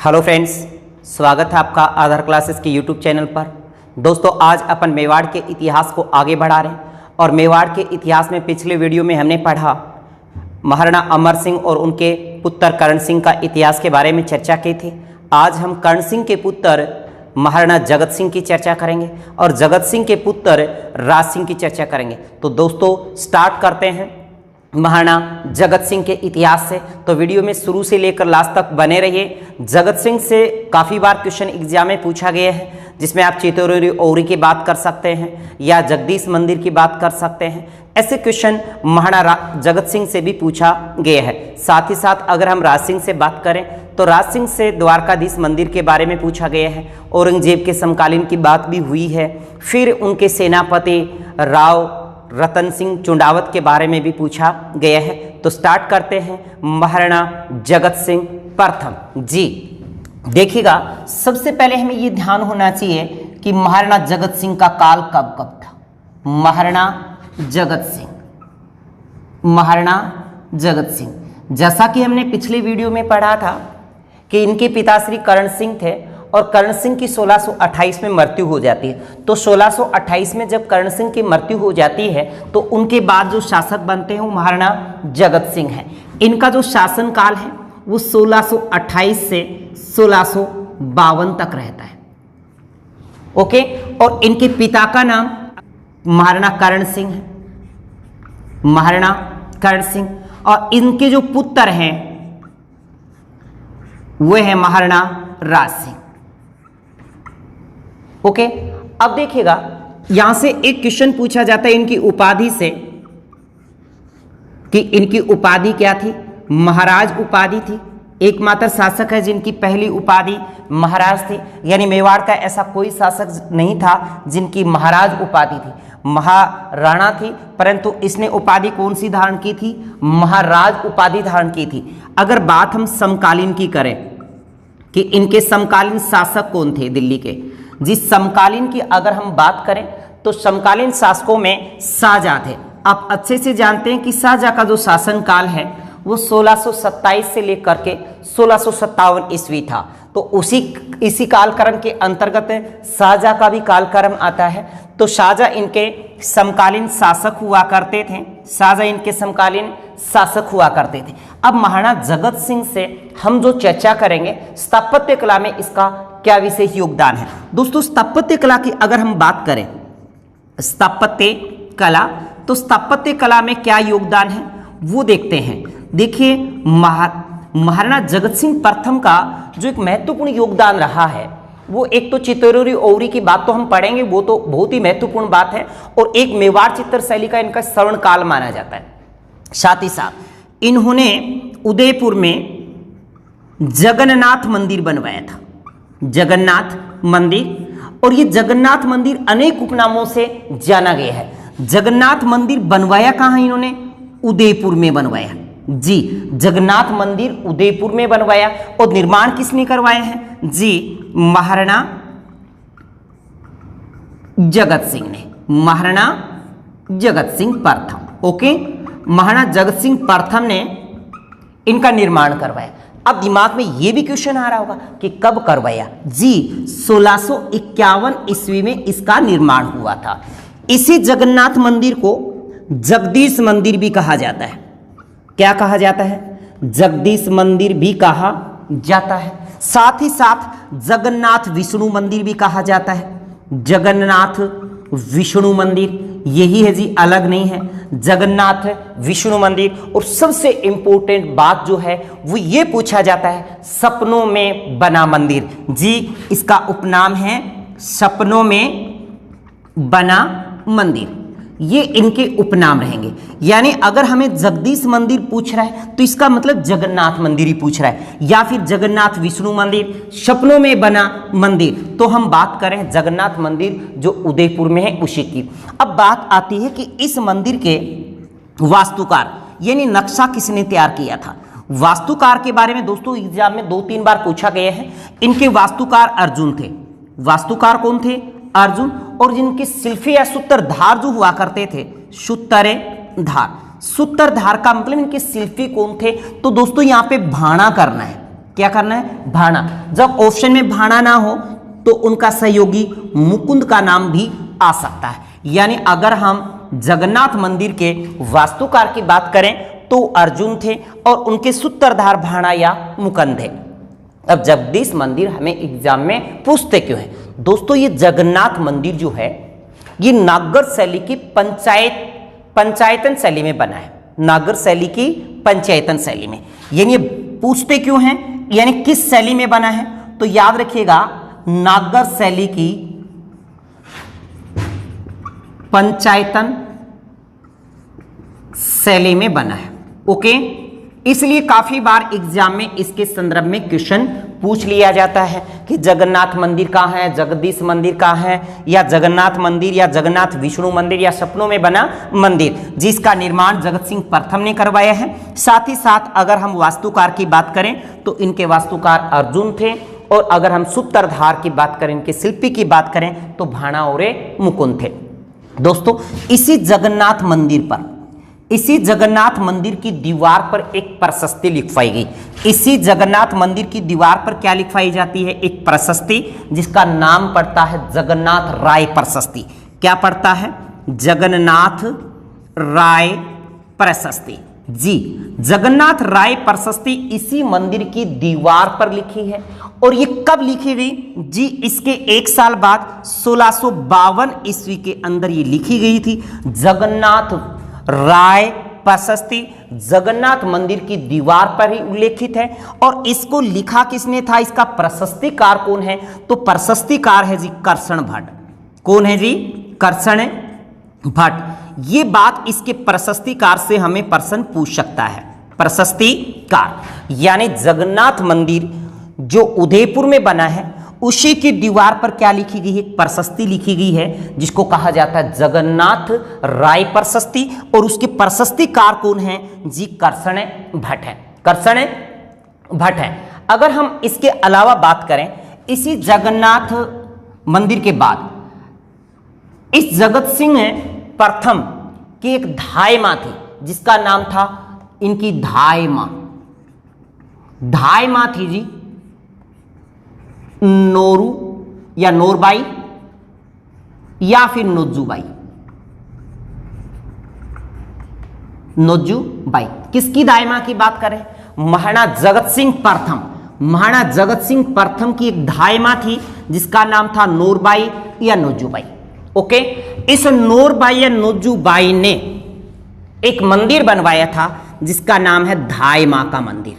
Hello friends, स्वागत है आपका आधार क्लासेस के यूट्यूब चैनल पर। दोस्तों, आज अपन मेवाड़ के इतिहास को आगे बढ़ा रहे हैं और मेवाड़ के इतिहास में पिछले वीडियो में हमने पढ़ा महाराणा अमर सिंह और उनके पुत्र करण सिंह का इतिहास के बारे में चर्चा की थी। आज हम करण सिंह के पुत्र महाराणा जगत सिंह की चर्चा करेंगे और जगत सिंह के पुत्र राज सिंह की चर्चा करेंगे। तो दोस्तों, स्टार्ट करते हैं महाराणा जगत सिंह के इतिहास से। तो वीडियो में शुरू से लेकर लास्ट तक बने रहिए। जगत सिंह से काफ़ी बार क्वेश्चन एग्जाम में पूछा गया है, जिसमें आप चितौरी औरी की बात कर सकते हैं या जगदीश मंदिर की बात कर सकते हैं। ऐसे क्वेश्चन महाराणा जगत सिंह से भी पूछा गया है। साथ ही साथ अगर हम राज सिंह से बात करें तो राज सिंह से द्वारकाधीश मंदिर के बारे में पूछा गया है। औरंगजेब के समकालीन की बात भी हुई है। फिर उनके सेनापति राव रतन सिंह चुंडावत के बारे में भी पूछा गया है। तो स्टार्ट करते हैं महाराणा जगत सिंह प्रथम जी। देखिएगा, सबसे पहले हमें ये ध्यान होना चाहिए कि महाराणा जगत सिंह का काल कब कब था। महाराणा जगत सिंह जैसा कि हमने पिछले वीडियो में पढ़ा था कि इनके पिता श्री करण सिंह थे और करण सिंह की 1628 में मृत्यु हो जाती है। तो 1628 में जब करण सिंह की मृत्यु हो जाती है तो उनके बाद जो शासक बनते हैं वो महाराणा जगत सिंह है। इनका जो शासन काल है वो 1628 से 1652 तक रहता है। ओके, और इनके पिता का नाम महाराणा करण सिंह है, महाराणा करण सिंह, और इनके जो पुत्र हैं वे हैं महाराणा राज सिंह। ओके, अब देखिएगा, यहां से एक क्वेश्चन पूछा जाता है इनकी उपाधि से कि इनकी उपाधि क्या थी। महाराज उपाधि थी। एकमात्र शासक है जिनकी पहली उपाधि महाराज थी, यानी मेवाड़ का ऐसा कोई शासक नहीं था जिनकी महाराज उपाधि थी। महाराणा थी, परंतु इसने उपाधि कौन सी धारण की थी? महाराज उपाधि धारण की थी। अगर बात हम समकालीन की करें कि इनके समकालीन शासक कौन थे दिल्ली के, जिस समकालीन की अगर हम बात करें तो समकालीन शासकों में शाहजहां थे। आप अच्छे से जानते हैं कि शाहजहां का जो शासन काल है वो 1627 से लेकर के 1657 ईस्वी था। तो इसी कालक्रम के अंतर्गत शाहजहां का भी कालक्रम आता है। तो शाहजहां इनके समकालीन शासक हुआ करते थे। अब महाराणा जगत सिंह से हम जो चर्चा करेंगे, स्थापत्य कला में इसका क्या विशेष योगदान है। दोस्तों, स्थापत्य कला की अगर हम बात करें, स्थापत्य कला, तो स्थापत्य कला में क्या योगदान है वो देखते हैं। देखिए, महाराणा जगत सिंह प्रथम का जो एक महत्वपूर्ण योगदान रहा है वो एक तो चितौरी औरी की बात तो हम पढ़ेंगे, वो तो बहुत ही महत्वपूर्ण बात है, और एक मेवाड़ चित्र शैली का इनका स्वर्ण काल माना जाता है। साथ ही साथ इन्होंने उदयपुर में जगन्नाथ मंदिर बनवाया था, जगन्नाथ मंदिर, और ये जगन्नाथ मंदिर अनेक उपनामों से जाना गया है। जगन्नाथ मंदिर बनवाया कहाँ है इन्होंने? उदयपुर में बनवाया जी। जगन्नाथ मंदिर उदयपुर में बनवाया, और निर्माण किसने करवाया है जी? महाराणा जगत सिंह ने, महाराणा जगत सिंह प्रथम। ओके, महाराणा जगत सिंह प्रथम ने इनका निर्माण करवाया। अब दिमाग में यह भी क्वेश्चन आ रहा होगा कि कब करवाया जी? 1651 ईस्वी में इसका निर्माण हुआ था। इसी जगन्नाथ मंदिर को जगदीश मंदिर भी कहा जाता है। क्या कहा जाता है? जगदीश मंदिर भी कहा जाता है। साथ ही साथ जगन्नाथ विष्णु मंदिर भी कहा जाता है। जगन्नाथ विष्णु मंदिर यही है जी, अलग नहीं है, जगन्नाथ विष्णु मंदिर। और सबसे इंपॉर्टेंट बात जो है वो ये पूछा जाता है, सपनों में बना मंदिर जी। इसका उपनाम है सपनों में बना मंदिर। ये इनके उपनाम रहेंगे। यानी अगर हमें जगदीश मंदिर पूछ रहा है तो इसका मतलब जगन्नाथ मंदिर ही पूछ रहा है, या फिर जगन्नाथ विष्णु मंदिर, सपनों में बना मंदिर। तो हम बात करें जगन्नाथ मंदिर जो उदयपुर में है उसी की। अब बात आती है कि इस मंदिर के वास्तुकार यानी नक्शा किसने तैयार किया था। वास्तुकार के बारे में दोस्तों एग्जाम में 2-3 बार पूछा गया है। इनके वास्तुकार अर्जुन थे। वास्तुकार कौन थे? अर्जुन। और जिनके शिल्पी या सूत्रधार जो हुआ करते थे, सूत्रधार का मतलब इनके शिल्पी कौन थे? तो दोस्तों यहाँ पे भाणा करना है, क्या करना है, भाणा। जब ऑप्शन में भाणा ना हो तो उनका सहयोगी मुकुंद का नाम भी आ सकता है। यानी अगर हम जगन्नाथ मंदिर के वास्तुकार की बात करें तो अर्जुन थे और उनके सूत्रधार भाणा या मुकुंद थे। अब जगदीश मंदिर हमें एग्जाम में पूछते क्यों है दोस्तों, ये जगन्नाथ मंदिर जो है ये नागर शैली की पंचायतन शैली में बना है, नागर शैली की पंचायतन शैली में। यानी पूछते क्यों हैं, यानी किस शैली में बना है, तो याद रखिएगा नागर शैली की पंचायतन शैली में बना है। ओके, इसलिए काफी बार एग्जाम में इसके संदर्भ में क्वेश्चन पूछ लिया जाता है कि जगन्नाथ मंदिर कहाँ है, जगदीश मंदिर कहाँ है, या जगन्नाथ मंदिर या जगन्नाथ विष्णु मंदिर या सपनों में बना मंदिर, जिसका निर्माण जगत सिंह प्रथम ने करवाया है। साथ ही साथ अगर हम वास्तुकार की बात करें तो इनके वास्तुकार अर्जुन थे, और अगर हम सूत्रधार की बात करें, इनके शिल्पी की बात करें तो भाणा और मुकुंद थे। दोस्तों इसी जगन्नाथ मंदिर की दीवार पर एक प्रशस्ति लिखवाई गई। इसी जगन्नाथ मंदिर की दीवार पर क्या लिखवाई जाती है, एक प्रशस्ति, जिसका नाम पड़ता है जगन्नाथ राय प्रशस्ति। क्या पड़ता है, जगन्नाथ राय प्रशस्ति। जी, जगन्नाथ राय प्रशस्ति इसी मंदिर की दीवार पर लिखी है। और ये कब लिखी गई जी, इसके एक साल बाद 1652 ईस्वी के अंदर ये लिखी गई थी। जगन्नाथ राय प्रशस्ति जगन्नाथ मंदिर की दीवार पर ही उल्लेखित है। और इसको लिखा किसने था, इसका प्रशस्तिकार कौन है, तो प्रशस्तिकार है जी कर्षण भट्ट। कौन है जी, कर्षण भट्ट। ये बात इसके प्रशस्तिकार से हमें प्रश्न पूछ सकता है। प्रशस्तिकार यानी जगन्नाथ मंदिर जो उदयपुर में बना है उसी की दीवार पर क्या लिखी गई है, प्रशस्ति लिखी गई है, जिसको कहा जाता है जगन्नाथ राय प्रशस्ति। और उसके प्रशस्तिकार कौन है जी, कर्षण भट्ट है, कर्षण भट्ट है। अगर हम इसके अलावा बात करें, इसी जगन्नाथ मंदिर के बाद इस जगत सिंह प्रथम की एक धाय मां थी, जिसका नाम था इनकी धाय मां। धाय मां थी जी नोरू या नोरबाई या फिर नोजूबाई। नोजूबाई किसकी दायमा की बात करें, महाराणा जगत सिंह प्रथम। महाराणा जगत सिंह प्रथम की एक दायमा थी जिसका नाम था नोरबाई या नोजूबाई। ओके, इस नोरबाई या नोजूबाई ने एक मंदिर बनवाया था जिसका नाम है धाय मां का मंदिर।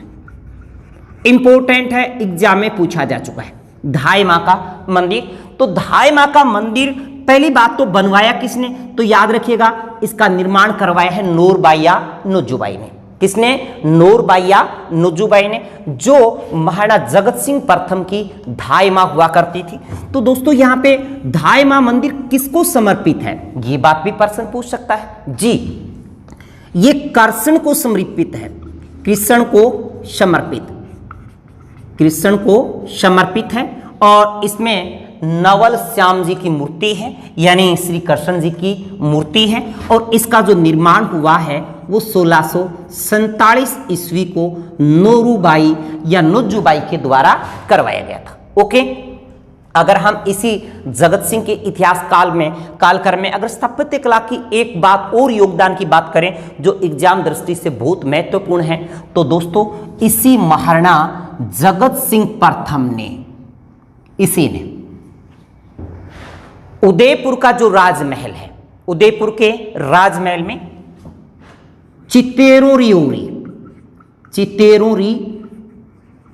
इंपॉर्टेंट है, एग्जाम में पूछा जा चुका है धाय मां का मंदिर। तो धाय मां का मंदिर पहली बात तो बनवाया किसने, तो याद रखिएगा इसका निर्माण करवाया है नोरबाई या नोजूबाई ने। किसने, नोरबाई या नोजूबाई ने, जो महाराणा जगत सिंह प्रथम की धाय मां हुआ करती थी। तो दोस्तों यहाँ पे धाय मां मंदिर किसको समर्पित है, ये बात भी प्रश्न पूछ सकता है जी। ये कृष्ण को समर्पित है, कृष्ण को समर्पित, कृष्ण को समर्पित है। और इसमें नवल श्याम जी की मूर्ति है, यानी श्री कृष्ण जी की मूर्ति है। और इसका जो निर्माण हुआ है वो 1647 ईस्वी को नोरूबाई या नोजूबाई के द्वारा करवाया गया था। ओके, अगर हम इसी जगत सिंह के इतिहास कालक्रम में अगर स्थापत्य कला की एक बात और योगदान की बात करें जो एग्जाम दृष्टि से बहुत महत्वपूर्ण है, तो दोस्तों इसी महाराणा जगत सिंह प्रथम ने, इसी ने उदयपुर का जो राजमहल है, उदयपुर के राजमहल में चित्तेरोरी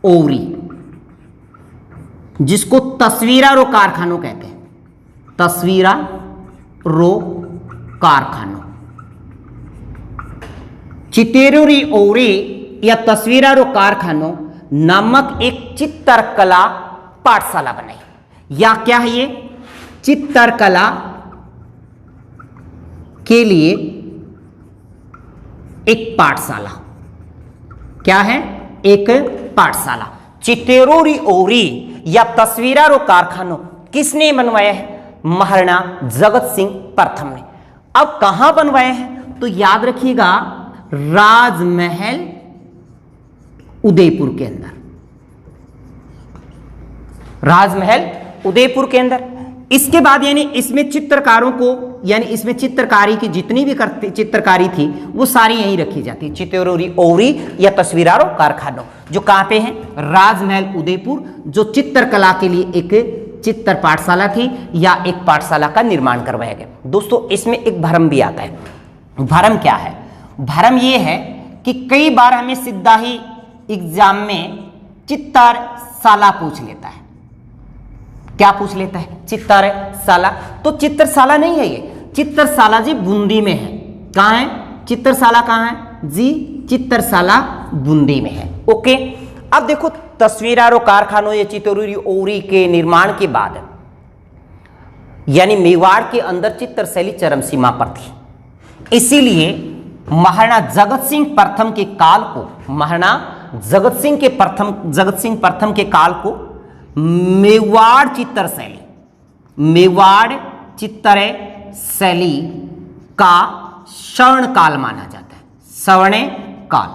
ओरी, जिसको तस्वीरा रो कारखानों कहते हैं, तस्वीरा रो कारखानों, चित्तेरोरी ओरी या तस्वीरा रो कारखानों नामक एक चित्रकला पाठशाला बनाई। या क्या है ये, चित्रकला के लिए एक पाठशाला। क्या है, एक पाठशाला। चित्तेरोरी ओरी या तस्वीरारो कारखानों किसने बनवाया है, महाराणा जगत सिंह प्रथम ने। अब कहां बनवाया है, तो याद रखिएगा राजमहल उदयपुर के अंदर, राजमहल उदयपुर के अंदर। इसके बाद यानी इसमें चित्रकारों को, यानी इसमें चित्रकारी की जितनी भी चित्रकारी थी वो सारी यहीं रखी जाती है, चित्तौरी ओवरी या तस्वीरारों कारखानों, जो कहाँ पे है, राजमहल उदयपुर, जो चित्रकला के लिए एक चित्र पाठशाला थी या एक पाठशाला का निर्माण करवाया गया। दोस्तों इसमें एक भ्रम भी आता है। भ्रम क्या है? भ्रम ये है कि कई बार हमें सीधा ही एग्जाम में चित्रशाला पूछ लेता है। क्या पूछ लेता है? चित्रशाला। तो चित्रशाला नहीं है ये, चित्रशाला जी बूंदी में है। कहाँ है चित्रशाला? कहाँ है जी? चित्रशाला बूंदी में है। ओके, अब देखो तस्वीरारों कारखानों या चित्तौरी ओवरी के निर्माण के बाद यानी मेवाड़ के अंदर चित्रशैली चरम सीमा पर थी, इसीलिए महाराणा जगत सिंह प्रथम के काल को, महाराणा जगत सिंह प्रथम के काल को मेवाड़ चित्रशैली, मेवाड़ चित्रशैली का स्वर्ण काल माना जाता है। स्वर्ण काल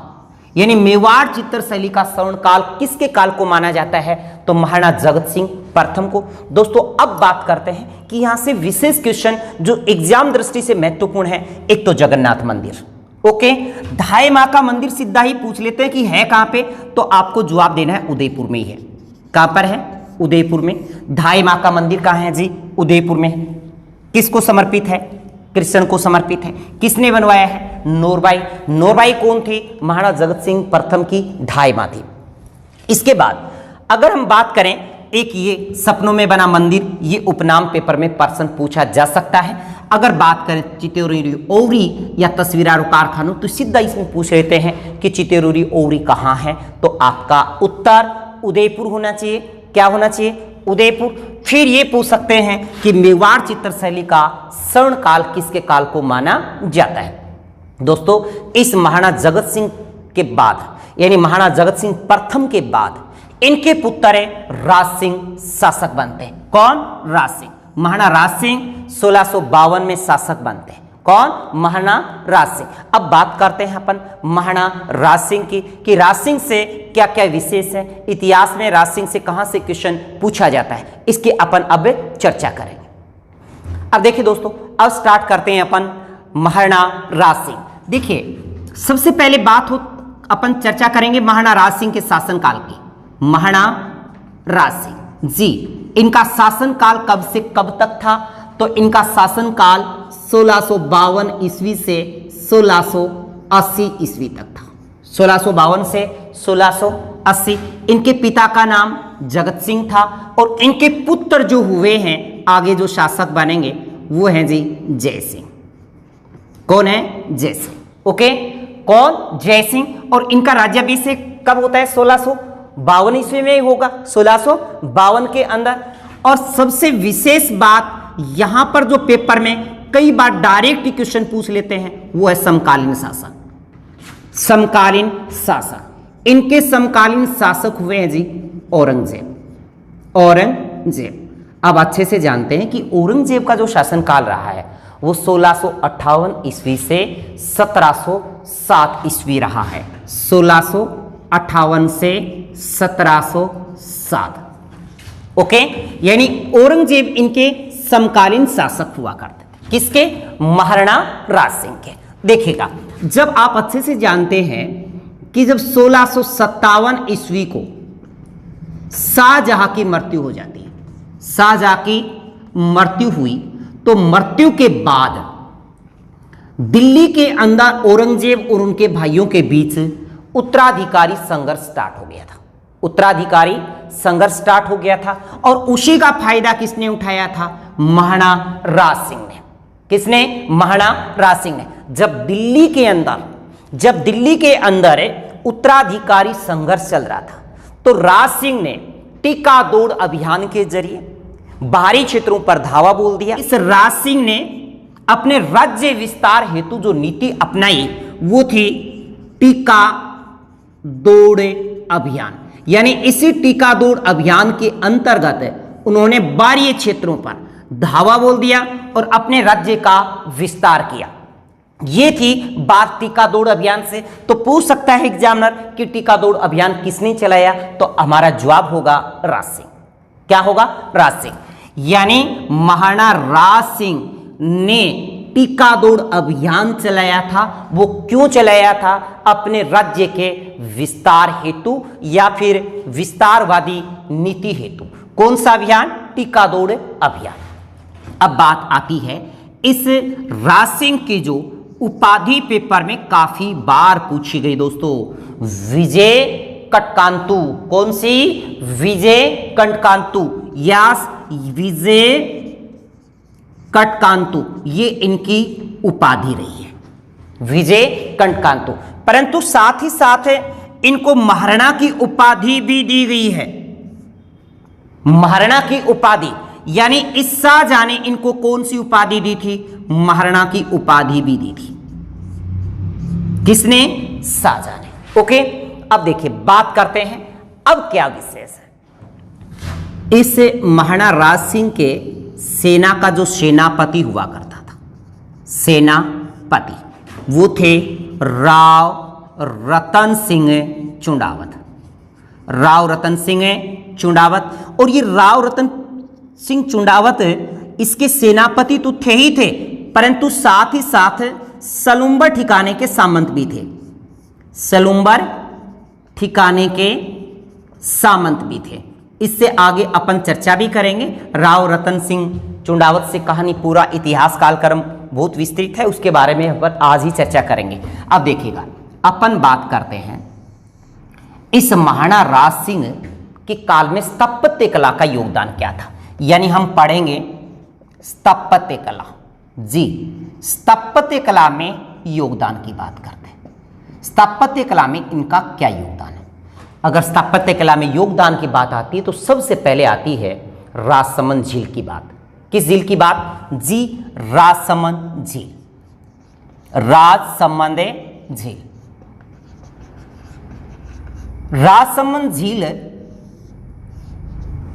यानी मेवाड़ चित्रशैली का स्वर्ण काल किसके काल को माना जाता है? तो महाराणा जगत सिंह प्रथम को। दोस्तों अब बात करते हैं कि यहां से विशेष क्वेश्चन जो एग्जाम दृष्टि से महत्वपूर्ण है। एक तो जगन्नाथ मंदिर, ओके, ढाई माँ का मंदिर सीधा ही पूछ लेते हैं कि है कहां पे, तो आपको जवाब देना है उदयपुर में ही है। कहां पर है? उदयपुर में। ढाई माँ का मंदिर कहां है जी? उदयपुर में। किसको समर्पित है? कृष्ण को समर्पित है। किसने बनवाया है? नूरबाई। नूरबाई कौन थी? महाराणा जगत सिंह प्रथम की ढाई माँ थी। इसके बाद अगर हम बात करें, एक ये सपनों में बना मंदिर, ये उपनाम पेपर में प्रश्न पूछा जा सकता है। अगर बात करें चित्तौरी ओवरी या तस्वीरारों कारखानों, तो सीधा इसमें पूछ लेते हैं कि चित्तौरी ओवरी कहाँ है, तो आपका उत्तर उदयपुर होना चाहिए। क्या होना चाहिए? उदयपुर। फिर ये पूछ सकते हैं कि मेवाड़ चित्रशैली का स्वर्ण काल किसके काल को माना जाता है? दोस्तों इस महाराणा जगत सिंह के बाद यानी महाराणा जगत सिंह प्रथम के बाद इनके पुत्र राज सिंह शासक बनते हैं। कौन? राज सिंह। महाराणा राज सिंह 1652 में शासक बनते हैं। कौन? महाराणा राज सिंह। अब बात करते हैं अपन महाराणा राज सिंह की कि राज सिंह से क्या क्या विशेष है, इतिहास में राज सिंह से कहां से क्वेश्चन पूछा जाता है, इसकी अपन अब चर्चा करेंगे। अब देखिए दोस्तों, अब स्टार्ट करते हैं अपन महाराणा राज सिंह। देखिए सबसे पहले बात हो, अपन चर्चा करेंगे महाराणा राज सिंह के शासनकाल की। महाराणा राज सिंह जी, इनका शासनकाल कब से कब तक था? तो इनका शासनकाल 1652 ईस्वी से 1680 ईस्वी तक था। 1652 से 1680। इनके पिता का नाम जगत सिंह था और इनके पुत्र जो हुए हैं आगे जो शासक बनेंगे वो हैं जी जय सिंह। कौन है? जय सिंह। ओके, कौन? जय सिंह। और इनका राज्याभिषेक कब होता है? 1652 ईस्वी में होगा, 1652 के अंदर। और सबसे विशेष बात यहां पर जो पेपर में कई बार डायरेक्ट क्वेश्चन पूछ लेते हैं वो है समकालीन शासक। समकालीन शासक, इनके समकालीन शासक हुए हैं जी औरंगजेब। औरंगजेब। अब अच्छे से जानते हैं कि औरंगजेब का जो शासनकाल रहा है वो 1658 ईस्वी से 1707 ईस्वी रहा है। 1658 से 1707। ओके, यानी औरंगजेब इनके समकालीन शासक हुआ करते थे। किसके? महाराणा राज सिंह के। देखिएगा, जब आप अच्छे से जानते हैं कि जब 1657 ईस्वी को शाहजहां की मृत्यु हो जाती है, शाहजहां की मृत्यु हुई, तो मृत्यु के बाद दिल्ली के अंदर औरंगजेब और उनके भाइयों के बीच उत्तराधिकारी संघर्ष स्टार्ट हो गया था। उत्तराधिकारी संघर्ष स्टार्ट हो गया था और उसी का फायदा किसने उठाया था? महाराणा राज सिंह ने। किसने? महाराणा राज सिंह ने। जब दिल्ली के अंदर उत्तराधिकारी संघर्ष चल रहा था तो राज सिंह ने टीका दौड़ अभियान के जरिए बाहरी क्षेत्रों पर धावा बोल दिया। इस राज सिंह ने अपने राज्य विस्तार हेतु जो नीति अपनाई वो थी टीका दौड़ अभियान। यानी इसी टीका दौड़ अभियान के अंतर्गत उन्होंने बाहरी क्षेत्रों पर धावा बोल दिया और अपने राज्य का विस्तार किया। ये थी बात टीका दौड़ अभियान से। तो पूछ सकता है एग्जामिनर कि टीका दौड़ अभियान किसने चलाया, तो हमारा जवाब होगा राज सिंह। क्या होगा? राज सिंह। यानी महाराणा राज सिंह ने टीका दौड़ अभियान चलाया था। वो क्यों चलाया था? अपने राज्य के विस्तार हेतु या फिर विस्तारवादी नीति हेतु। कौन सा अभियान? टीका दौड़ अभियान। अब बात आती है इस राज सिंह की जो उपाधि पेपर में काफी बार पूछी गई दोस्तों, विजय कटकांतु। कौन सी? विजय कटकांतु या विजय कटकांतु, ये इनकी उपाधि रही है, विजय कटकांतु। परंतु साथ ही साथ इनको महाराणा की उपाधि भी दी गई है। महाराणा की उपाधि यानी इस शाहजहां ने इनको कौन सी उपाधि दी थी? महाराणा की उपाधि भी दी थी। किसने? शाहजहां ने। ओके, अब देखिए बात करते हैं अब क्या विशेष है इस महाराणा राज सिंह के सेना का जो सेनापति हुआ करता था, सेनापति, वो थे राव रतन सिंह चुंडावत। राव रतन सिंह चुंडावत। और ये राव रतन सिंह चुंडावत इसके सेनापति तो थे ही थे, परंतु साथ ही साथ सलुम्बर ठिकाने के सामंत भी थे। सलुम्बर ठिकाने के सामंत भी थे। इससे आगे अपन चर्चा भी करेंगे। राव रतन सिंह चुंडावत से कहानी पूरा इतिहास कालक्रम बहुत विस्तृत है, उसके बारे में अपन आज ही चर्चा करेंगे। अब देखिएगा, अपन बात करते हैं इस महाराणा राज सिंह के काल में स्थापत्य कला का योगदान क्या था। यानी हम पढ़ेंगे स्थापत्य कला। जी, स्थापत्य कला में योगदान की बात करते हैं। स्थापत्य कला में इनका क्या योगदान है? अगर स्थापत्य कला में योगदान की बात आती है तो सबसे पहले आती है राजसमंद झील की बात। किस झील की बात? जी, राजसमंद झील। राजसमंद झील। राजसमंद झील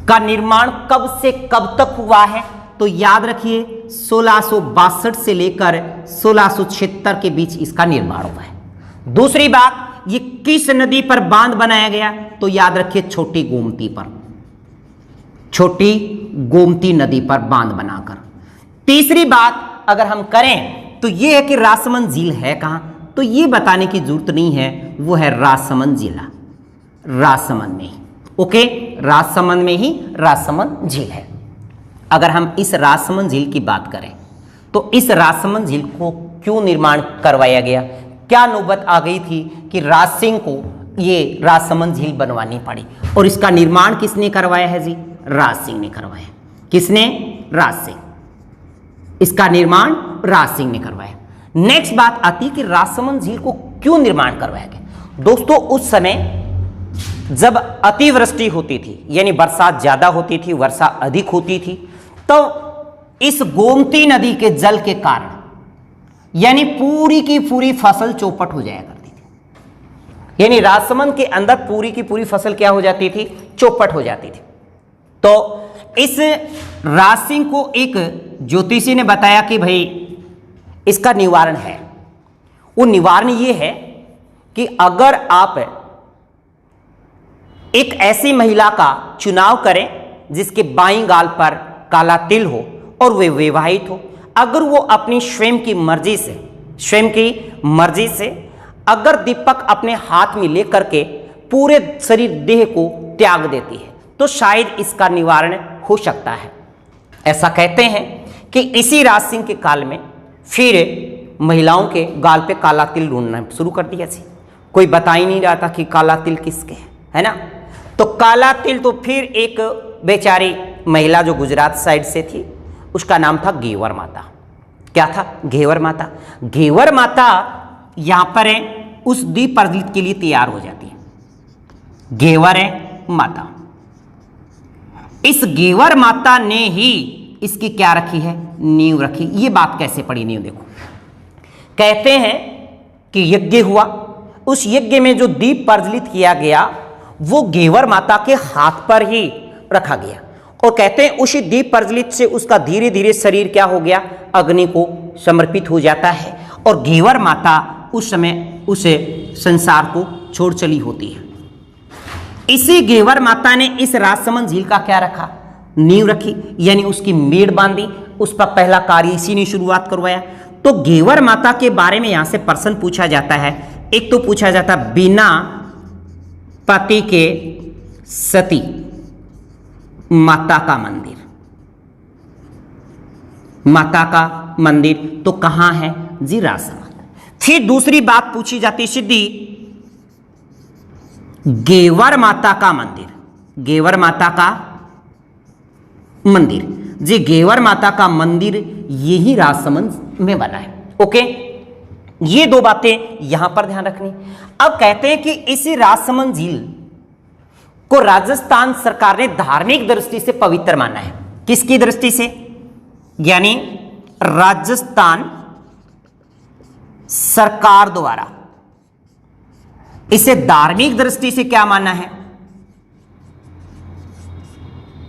का निर्माण कब से कब तक हुआ है? तो याद रखिए 1662 से लेकर 1676 के बीच इसका निर्माण हुआ है। दूसरी बात, ये किस नदी पर बांध बनाया गया? तो याद रखिए छोटी गोमती पर, छोटी गोमती नदी पर बांध बनाकर। तीसरी बात अगर हम करें तो यह है कि राजसमंद झील है कहां? तो यह बताने की जरूरत नहीं है, वो है राजसमंद जिला, राजसमंद में ही। ओके, राजसमंद में ही राजसमंद झील है। अगर हम इस राजसमंद झील की बात करें तो इस राजसमंद झील को क्यों निर्माण करवाया गया? क्या नौबत आ गई थी कि राज सिंह को ये राजसमंद झील बनवानी पड़ी? और इसका निर्माण किसने करवाया है जी? राज सिंह ने करवाया। किसने? राज सिंह। इसका निर्माण राज सिंह ने करवाया। नेक्स्ट बात आती है कि राजसमंद झील को क्यों निर्माण करवाया गया? दोस्तों, उस समय जब अतिवृष्टि होती थी, यानी बरसात ज्यादा होती थी, वर्षा अधिक होती थी, तो इस गोमती नदी के जल के कारण यानी पूरी की पूरी फसल चौपट हो जाया करती थी। यानी राजसमंद के अंदर पूरी की पूरी फसल क्या हो जाती थी? चौपट हो जाती थी। तो इस राज सिंह को एक ज्योतिषी ने बताया कि भाई इसका निवारण है। वो निवारण ये है कि अगर आप एक ऐसी महिला का चुनाव करें जिसके बाईं गाल पर काला तिल हो और वे विवाहित हो, अगर वो अपनी स्वयं की मर्जी से अगर दीपक अपने हाथ में लेकर के पूरे शरीर देह को त्याग देती है तो शायद इसका निवारण हो सकता है। ऐसा कहते हैं कि इसी राज सिंह के काल में फिर महिलाओं के गाल पे काला तिल ढूंढना शुरू कर दिया थी। कोई बता ही नहीं रहा था कि काला तिल किसके है ना। तो काला तिल तो फिर एक बेचारी महिला जो गुजरात साइड से थी, उसका नाम था घेवर माता। क्या था? घेवर माता। घेवर माता यहां पर है, उस दीप प्रज्वलित के लिए तैयार हो जाती है। घेवर है माता। इस घेवर माता ने ही इसकी क्या रखी है? नींव रखी। ये बात कैसे पड़ी नींव? देखो, कहते हैं कि यज्ञ हुआ, उस यज्ञ में जो दीप प्रज्वलित किया गया वो घेवर माता के हाथ पर ही रखा गया, और कहते हैं उसी दीप प्रज्वलित से उसका धीरे धीरे शरीर क्या हो गया? अग्नि को समर्पित हो जाता है, और घेवर माता उस समय उसे संसार को छोड़ चली होती है। इसी घेवर माता ने इस राजसमंद झील का क्या रखा? नींव रखी, यानी उसकी मेड़ बांधी, उस पर पहला कार्य इसी ने शुरुआत करवाया। तो घेवर माता के बारे में यहां से प्रश्न पूछा जाता है। एक तो पूछा जाता बिना पति के सती माता का मंदिर, माता का मंदिर तो कहां है जी? राजसमंद। फिर दूसरी बात पूछी जाती सिद्धि घेवर माता का मंदिर, घेवर माता का मंदिर जी, घेवर माता का मंदिर यही राजसमंद में बना है। ओके, ये दो बातें यहां पर ध्यान रखनी। अब कहते हैं कि इसी राजसमंद झील को राजस्थान सरकार ने धार्मिक दृष्टि से पवित्र माना है। किसकी दृष्टि से? यानी राजस्थान सरकार द्वारा इसे धार्मिक दृष्टि से क्या माना है?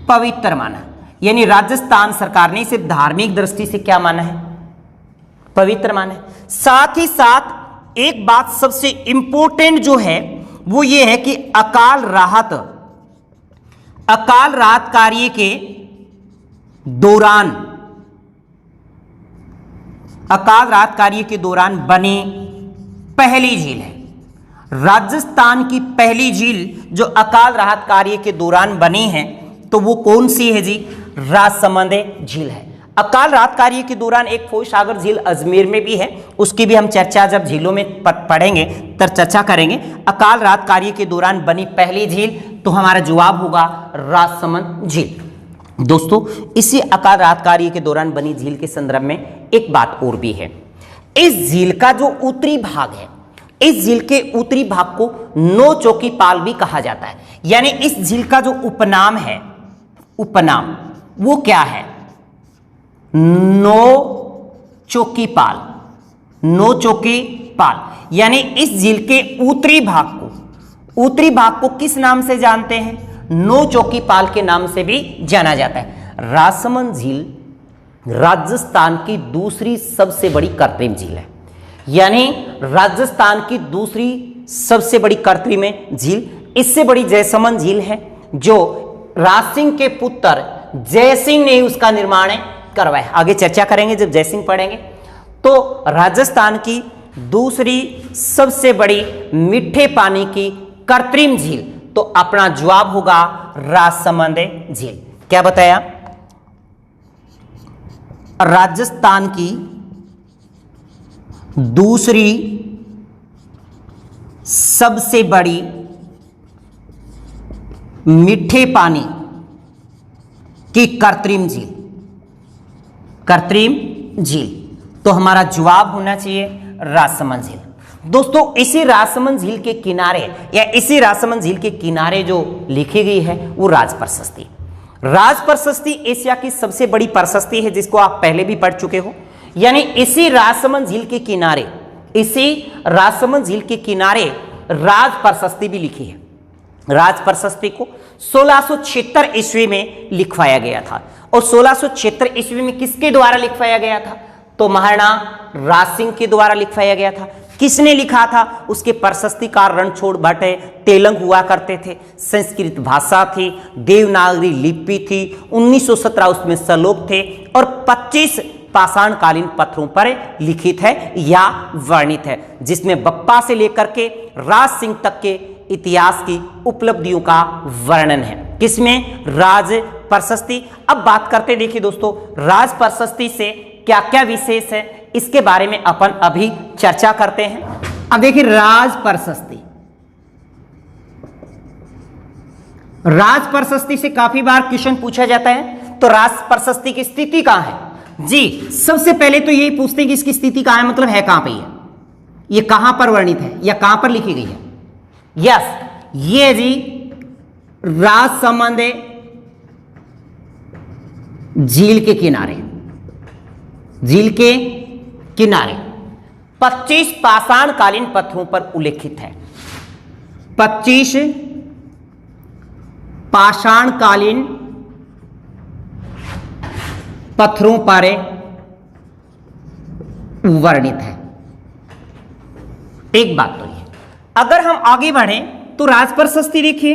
पवित्र माना। यानी राजस्थान सरकार ने इसे धार्मिक दृष्टि से क्या माना है? पवित्र माना है। साथ ही साथ एक बात सबसे इंपॉर्टेंट जो है वो ये है कि अकाल राहत कार्य के दौरान, अकाल राहत कार्य के दौरान बनी पहली झील है। राजस्थान की पहली झील जो अकाल राहत कार्य के दौरान बनी है तो वो कौन सी है जी? राजसमंद झील है। अकाल राहत कार्य के दौरान एक फोई सागर झील अजमेर में भी है, उसकी भी हम चर्चा जब झीलों में पढ़ेंगे तब चर्चा करेंगे। अकाल राहत कार्य के दौरान बनी पहली झील तो हमारा जवाब होगा राजसमंद झील। दोस्तों, इसी अकाल राहत कार्य के दौरान बनी झील के संदर्भ में एक बात और भी है। इस झील का जो उत्तरी भाग है, इस झील के उत्तरी भाग को नौ चौकी पाल भी कहा जाता है। यानी इस झील का जो उपनाम है, उपनाम वो क्या है? नौ चौकी पाल, नौ चौकी पाल। यानी इस झील के उत्तरी भाग को किस नाम से जानते हैं? नौ चौकी पाल के नाम से भी जाना जाता है। राजसमंद झील राजस्थान की दूसरी सबसे बड़ी कृत्रिम झील है। यानी राजस्थान की दूसरी सबसे बड़ी कृत्रिम झील। इससे बड़ी जयसमंद झील है जो राजसिंह के पुत्र जयसिंह ने उसका निर्माण करवाया। आगे चर्चा करेंगे जब जयसिंह पढ़ेंगे। तो राजस्थान की दूसरी सबसे बड़ी मीठे पानी की कृत्रिम झील, तो अपना जवाब होगा राजसमंद झील। क्या बताया? राजस्थान की दूसरी सबसे बड़ी मीठे पानी की कृत्रिम झील, कृत्रिम झील, तो हमारा जवाब होना चाहिए राजसमंद झील। दोस्तों, इसी राजसमंद झील के किनारे या इसी राजसमंद झील के किनारे जो लिखी गई है वो राज प्रशस्ति। राज प्रशस्ति एशिया की सबसे बड़ी प्रशस्ति है जिसको आप पहले भी पढ़ चुके हो। यानी इसी राजसमंद झील के किनारे, इसी राजसमंद झील के किनारे राज प्रशस्ति भी लिखी है। राज प्रशस्ति को 1676 ईस्वी में लिखवाया गया था। और 1676 ईस्वी में किसके द्वारा लिखवाया गया था? तो महाराणा राज सिंह के द्वारा लिखवाया गया था। किसने लिखा था? उसके प्रशस्तिकार रणछोड़ भट्ट तेलंग हुआ करते थे, संस्कृत भाषा थी, देवनागरी लिपि थी, 1917 उसमें श्लोक थे और 25 पाषाणकालीन पत्थरों पर लिखित है या वर्णित है, जिसमें बप्पा से लेकर के राज सिंह तक के इतिहास की उपलब्धियों का वर्णन है। किसमें? राज प्रशस्ति। अब बात करते देखिए दोस्तों, राज प्रशस्ति से क्या क्या विशेष है इसके बारे में अपन अभी चर्चा करते हैं। अब देखिए, राज प्रशस्ति, राज प्रशस्ति से काफी बार क्वेश्चन पूछा जाता है। तो राज प्रशस्ति की स्थिति कहां है जी? सबसे पहले तो यही पूछते हैं कि इसकी स्थिति कहां है, मतलब है कहां पे, ये कहां पर वर्णित है या कहां पर लिखी गई है? यस, ये जी राजसमंद झील के किनारे, झील के किनारे 25 पाषाणकालीन पत्थरों पर उल्लेखित है। 25 पाषाणकालीन पत्थरों पर वर्णित है। एक बात तो ये, अगर हम आगे बढ़े तो राज प्रशस्ति देखिए,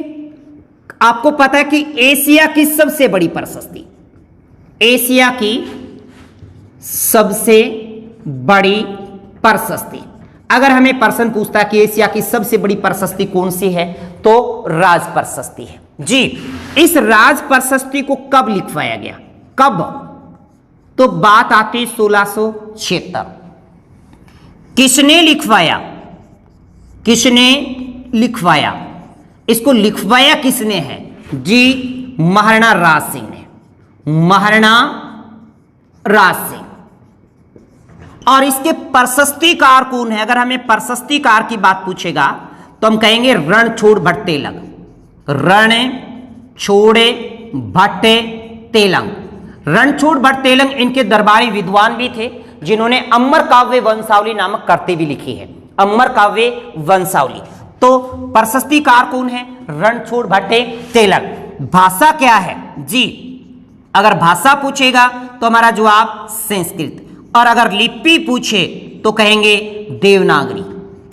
आपको पता है कि एशिया की सबसे बड़ी प्रशस्ति, एशिया की सबसे बड़ी प्रशस्ति, अगर हमें प्रश्न पूछता है कि एशिया की सबसे बड़ी प्रशस्ति कौन सी है, तो राज प्रशस्ति है जी। इस राज प्रशस्ति को कब लिखवाया गया, कब, तो बात आती 1676। किसने लिखवाया, किसने लिखवाया, इसको लिखवाया किसने है जी, महाराणा राज सिंह ने, महाराणा राज सिंह। और इसके प्रशस्तिकार कौन है, अगर हमें प्रशस्तिकार की बात पूछेगा तो हम कहेंगे रणछोड़ भट्ट तेलंग, रणछोड़ भट्ट तेलंग। रणछोड़ भट्ट तेलंग इनके दरबारी विद्वान भी थे, जिन्होंने अमर काव्य वंशावली नामक कृति भी लिखी है, अमर काव्य वंशावली। तो प्रशस्तिकार कौन है, रणछोड़ भट्ट तेलंग। भाषा क्या है जी, अगर भाषा पूछेगा तो हमारा जवाब संस्कृत, और अगर लिपि पूछे तो कहेंगे देवनागरी।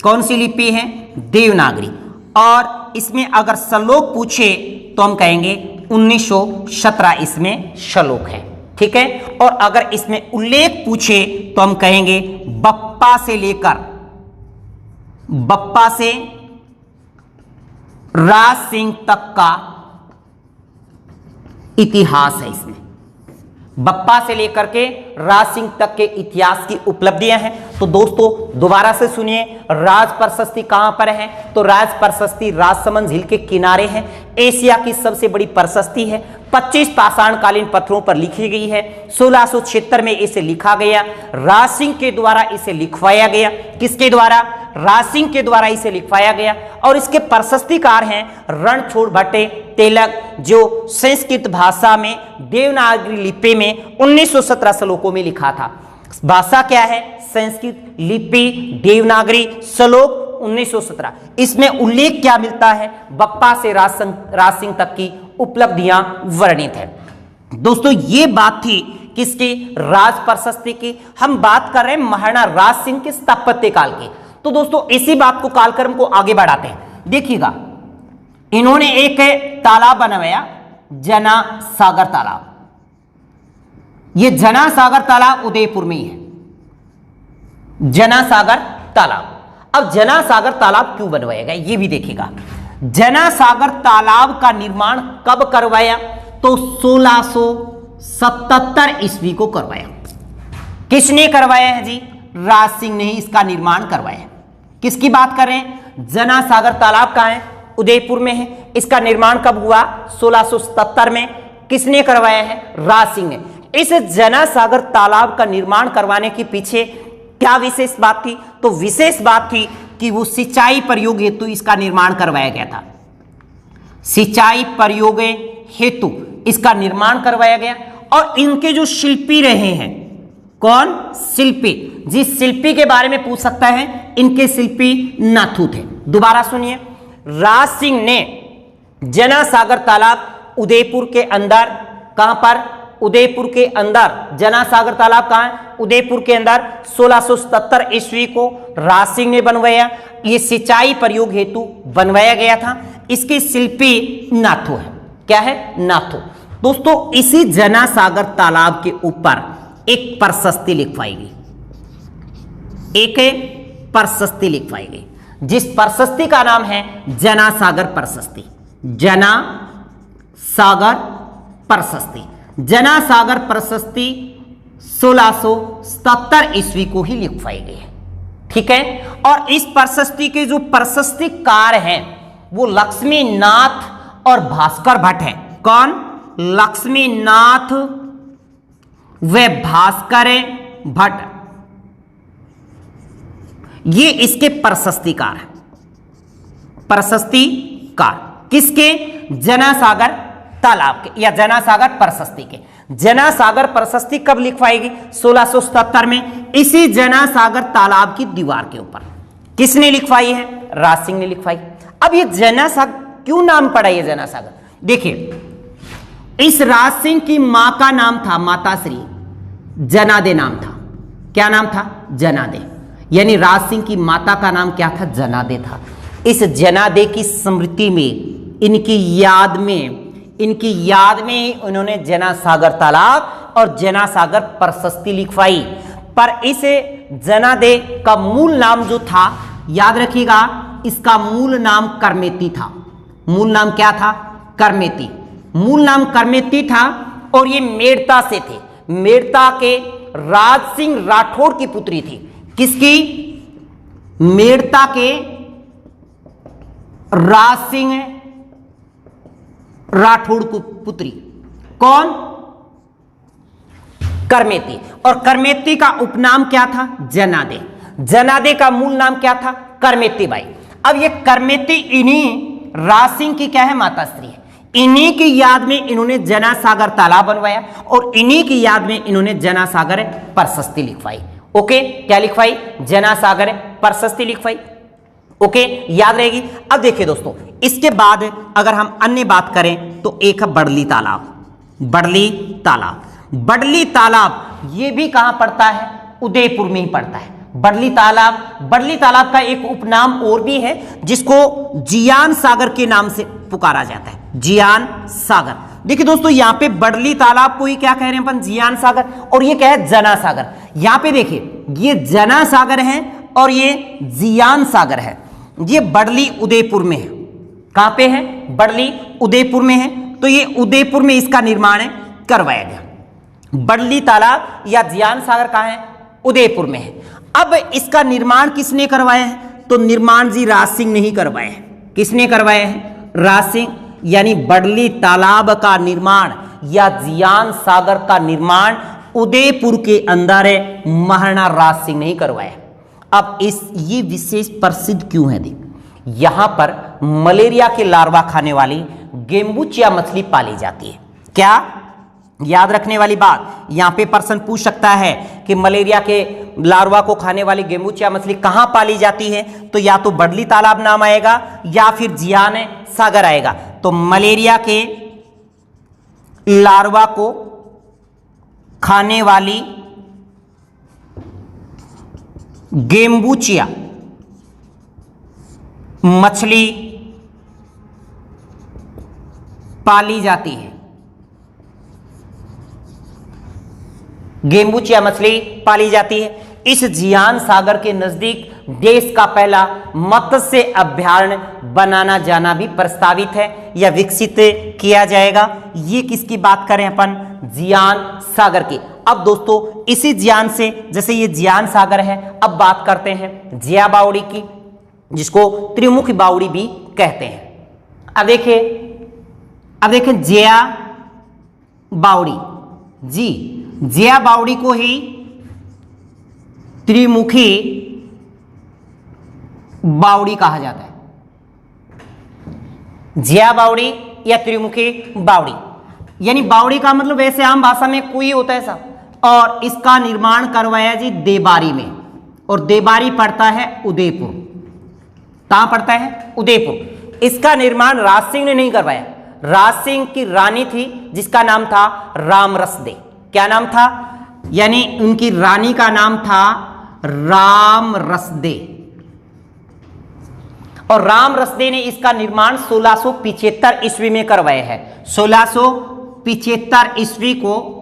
कौन सी लिपि है, देवनागरी। और इसमें अगर श्लोक पूछे तो हम कहेंगे 1917 इसमें श्लोक है, ठीक है। और अगर इसमें उल्लेख पूछे तो हम कहेंगे बप्पा से लेकर, बप्पा से राज सिंह तक का इतिहास है, इसमें बप्पा से लेकर के राज सिंह तक के इतिहास की उपलब्धियां हैं। तो दोस्तों दोबारा से सुनिए, राज प्रशस्ति कहां पर है, तो राज प्रशस्ति राजसमंद झील के किनारे है, एशिया की सबसे बड़ी प्रशस्ति है, 25 पाषाणकालीन पत्थरों पर लिखी गई है, 1676 में इसे लिखा गया, राज सिंह के द्वारा इसे लिखवाया गया। किसके द्वारा, राज सिंह के द्वारा इसे लिखवाया गया। और इसके प्रशस्तिकार हैं रणछोड़ भट्ट तेलंग, जो संस्कृत भाषा में देवनागरी लिपि में 1917 श्लोकों में लिखा था। भाषा क्या है, संस्कृत, लिपि देवनागरी, श्लोक 1917। इसमें उल्लेख क्या मिलता है, बप्पा से राज सिंह तक की उपलब्धियां वर्णित है। दोस्तों ये बात थी किसकी, राज प्रशस्ति की। हम बात कर रहे हैं महाराणा राज सिंह के स्थापत्य काल की। तो दोस्तों इसी बात को, कालक्रम को आगे बढ़ाते हैं। देखिएगा, इन्होंने एक तालाब बनवाया, जना सागर तालाब। यह जना सागर तालाब उदयपुर में ही है, जना सागर तालाब। अब जना सागर तालाब क्यों बनवाया गया ये भी देखिएगा। जना सागर तालाब का निर्माण कब करवाया, तो 1677 ईस्वी को करवाया। किसने करवाया है जी, राज सिंह ने ही इसका निर्माण करवाया। किसकी बात कर रहे हैं, जना सागर तालाब कहां है, उदयपुर में है। इसका निर्माण कब हुआ, 1677 में। किसने करवाया है, राज सिंह ने। इस जना सागर तालाब का निर्माण करवाने के पीछे क्या विशेष बात थी, तो विशेष बात थी कि वो सिंचाई प्रयोग हेतु इसका निर्माण करवाया गया था। सिंचाई प्रयोग हेतु इसका निर्माण करवाया गया। और इनके जो शिल्पी रहे हैं, कौन, शिल्पी, जिस शिल्पी के बारे में पूछ सकता है, इनके शिल्पी नाथू थे। दोबारा सुनिए, राज सिंह ने जना सागर तालाब उदयपुर के अंदर, कहां पर, उदयपुर के अंदर, जना सागर तालाब कहां है, उदयपुर के अंदर 1677 ईस्वी को राज सिंह ने बनवाया। यह सिंचाई प्रयोग हेतु बनवाया गया था। इसके शिल्पी नाथू है, क्या है, नाथू। दोस्तों इसी जना सागर तालाब के ऊपर एक प्रशस्ति लिखवाई गई, एक प्रशस्ति लिखवाई गई, जिस प्रशस्ति का नाम है जना सागर प्रशस्ति। जना सागर प्रशस्ति, जना सागर प्रशस्ति 1677 ईस्वी को ही लिखवाई गई है, ठीक है। और इस प्रशस्ति के जो प्रशस्तिकार हैं वो लक्ष्मीनाथ और भास्कर भट्ट हैं। कौन, लक्ष्मीनाथ व भास्कर भट्ट, ये इसके प्रशस्तिकार हैं। प्रशस्तिकार किसके, जना सागर तालाब के या जना सागर प्रशस्ति के। जना सागर प्रशस्ति कब लिखवाएगी, 1677 में, इसी जना सागर तालाब की दीवार के ऊपर। किसने लिखवाई है, राज सिंह ने लिखवाई। अब ये जना सागर क्यों नाम पड़ा, ये जना सागर, देखिए इस राज सिंह की मां का नाम था माताश्री जनादे नाम था। क्या नाम था, जनादे, यानी राज सिंह की माता का नाम क्या था, जनादे था। इस जनादे की स्मृति में इनकी याद में उन्होंने जना सागर तालाब और जना सागर प्रशस्ति लिखवाई। पर इस जना दे का मूल नाम जो था, याद रखिएगा, इसका मूल नाम करमेती था। मूल नाम क्या था? करमेती। मूल नाम करमेती था और ये मेड़ता से थे। मेड़ता के राज सिंह राठौड़ की पुत्री थी। किसकी? मेड़ता के राज सिंह राठौड़ की पुत्री। कौन? करमेती। और करमेती का उपनाम क्या था? जनादे। जनादे का मूल नाम क्या था? करमेती बाई। अब ये करमेती इन्हीं राज सिंह की क्या है? माताश्री है। इन्हीं की याद में इन्होंने जना सागर तालाब बनवाया और इन्हीं की याद में इन्होंने जना सागर प्रशस्ति लिखवाई। ओके, क्या लिखवाई? जना सागर प्रशस्ति लिखवाई। ओके, याद रहेगी। अब देखिए दोस्तों, इसके बाद अगर हम अन्य बात करें तो एक है बड़ली तालाब। बड़ली तालाब, बड़ली तालाब ये भी कहां पड़ता है? उदयपुर में ही पड़ता है। बड़ली तालाब का एक उपनाम और भी है जिसको जियान सागर के नाम से पुकारा जाता है। जियान सागर। देखिए दोस्तों, यहां पे बड़ली तालाब को ही क्या कह रहे हैं अपन? जियान सागर। और ये क्या है? जना सागर। यहां पे देखिए, ये जना सागर है और ये जियान सागर है। ये बड़ली उदयपुर में है। कहां पे है? बड़ली उदयपुर में है। तो ये उदयपुर में इसका निर्माण करवाया गया। बड़ली तालाब या जियान सागर कहां है? उदयपुर में है। अब इसका निर्माण किसने करवाया है? तो निर्माण जी राज सिंह ने ही करवाया है। किसने करवाया है? राज सिंह। यानी बड़ली तालाब का निर्माण या जियान सागर का निर्माण उदयपुर के अंदर महाराणा राज सिंह ने ही करवाया। अब ये विशेष प्रसिद्ध क्यों है? देख, यहां पर मलेरिया के लार्वा खाने वाली गेम्बुचिया मछली पाली जाती है। क्या? याद रखने वाली बात, यहां पे प्रश्न पूछ सकता है कि मलेरिया के लार्वा को खाने वाली गेम्बुचिया मछली कहां पाली जाती है? तो या तो बड़ली तालाब नाम आएगा या फिर जियान सागर आएगा। तो मलेरिया के लार्वा को खाने वाली गेम्बुचिया मछली पाली जाती है। गेम्बुचिया मछली पाली जाती है। इस जियान सागर के नजदीक देश का पहला मत्स्य अभयारण्य बनाना जाना भी प्रस्तावित है या विकसित किया जाएगा। ये किसकी बात करें अपन? जियान सागर की। अब दोस्तों, इसी जियान से, जैसे ये जियान सागर है, अब बात करते हैं जिया बावड़ी की, जिसको त्रिमुखी बावड़ी भी कहते हैं। अब देखिए जिया बावड़ी जी, जिया बावड़ी को ही त्रिमुखी बावड़ी कहा जाता है। जिया बावड़ी या त्रिमुखी बावड़ी, यानी बावड़ी का मतलब वैसे आम भाषा में कुई होता है ऐसा। और इसका निर्माण करवाया जी देबारी में, और देबारी पड़ता है उदयपुर। कहां पड़ता है? उदयपुर। इसका निर्माण राज सिंह ने नहीं करवाया। राज सिंह की रानी थी जिसका नाम था रामरसदे। क्या नाम था? यानी उनकी रानी का नाम था रामरसदे। और रामरसदे ने इसका निर्माण 1675 ईस्वी में करवाया है। 1675 ईस्वी को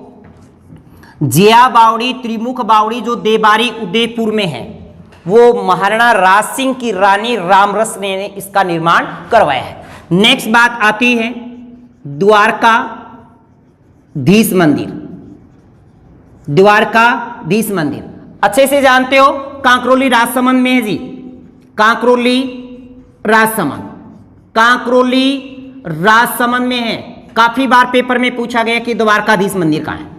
जिया बावड़ी, त्रिमुख बावड़ी जो देबारी उदयपुर में है, वो महाराणा राज सिंह की रानी रामरस ने इसका निर्माण करवाया है। नेक्स्ट बात आती है द्वारकाधीश मंदिर। द्वारकाधीश मंदिर अच्छे से जानते हो, कांकरोली राजसमंद में है जी। कांकरोली राजसमंद में है। काफी बार पेपर में पूछा गया कि द्वारकाधीश मंदिर कहां है।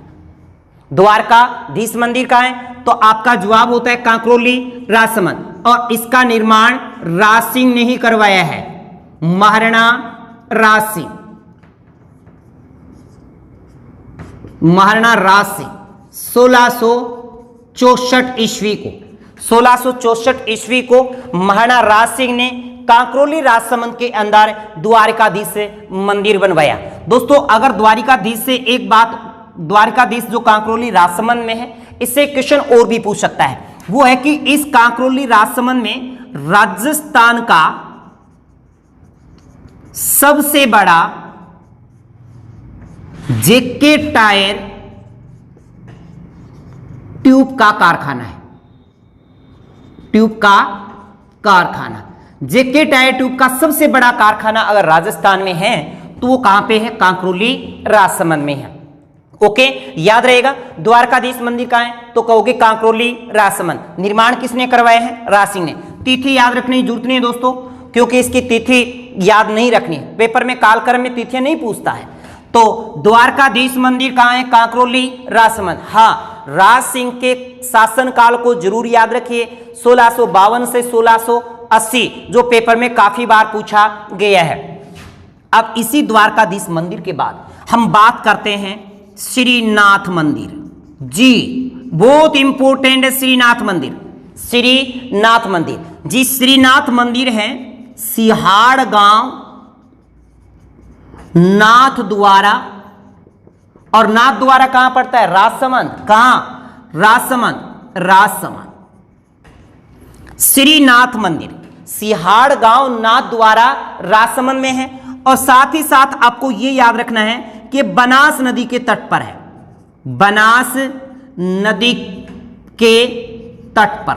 द्वारकाधीश मंदिर कहां है? तो आपका जवाब होता है कांकरोली राजसमंद। और इसका निर्माण राज सिंह ने ही करवाया है, महाराणा राज सिंह। महाराणा राज सिंह 1664 ईस्वी को महाराणा राज सिंह ने कांकरोली राजसमंद के अंदर द्वारकाधीश मंदिर बनवाया। दोस्तों, अगर द्वारकाधीश से एक बात, द्वारकाधीश जो कांकरोली राजसमंद में है, इससे क्वेश्चन और भी पूछ सकता है। वो है कि इस कांकरोली राजसमंद में राजस्थान का सबसे बड़ा जेके टायर ट्यूब का कारखाना है। ट्यूब का कारखाना, जेके टायर ट्यूब का सबसे बड़ा कारखाना अगर राजस्थान में है तो वो कहां पे है? कांकरोली राजसमंद में है। ओके, याद रहेगा। द्वारकाधीश मंदिर कहां है? तो कहोगे कांकरोली राजसमंद। निर्माण किसने करवाया है? राज सिंह ने। तिथि याद रखने की जरूरत नहीं है दोस्तों, क्योंकि इसकी तिथि याद नहीं रखनी है, पेपर में कालक्रम में तिथियां नहीं पूछता है। तो द्वारकाधीश मंदिर कहां है? कांकरोली राजसमंद। हाँ, राज सिंह के शासनकाल को जरूर याद रखिए, 1652 से 1680, जो पेपर में काफी बार पूछा गया है। अब इसी द्वारकाधीश मंदिर के बाद हम बात करते हैं श्रीनाथ मंदिर। जी, बहुत इंपॉर्टेंट है श्रीनाथ मंदिर। श्रीनाथ मंदिर जी, श्रीनाथ मंदिर है सिहाड़ गांव नाथ द्वारा, और नाथ द्वारा कहां पड़ता है? राजसमंद। कहां? राजसमंद। राजसमंद श्रीनाथ मंदिर सिहाड़ गांव नाथ द्वारा राजसमंद में है। और साथ ही साथ आपको यह याद रखना है कि बनास नदी के तट पर है। बनास नदी के तट पर,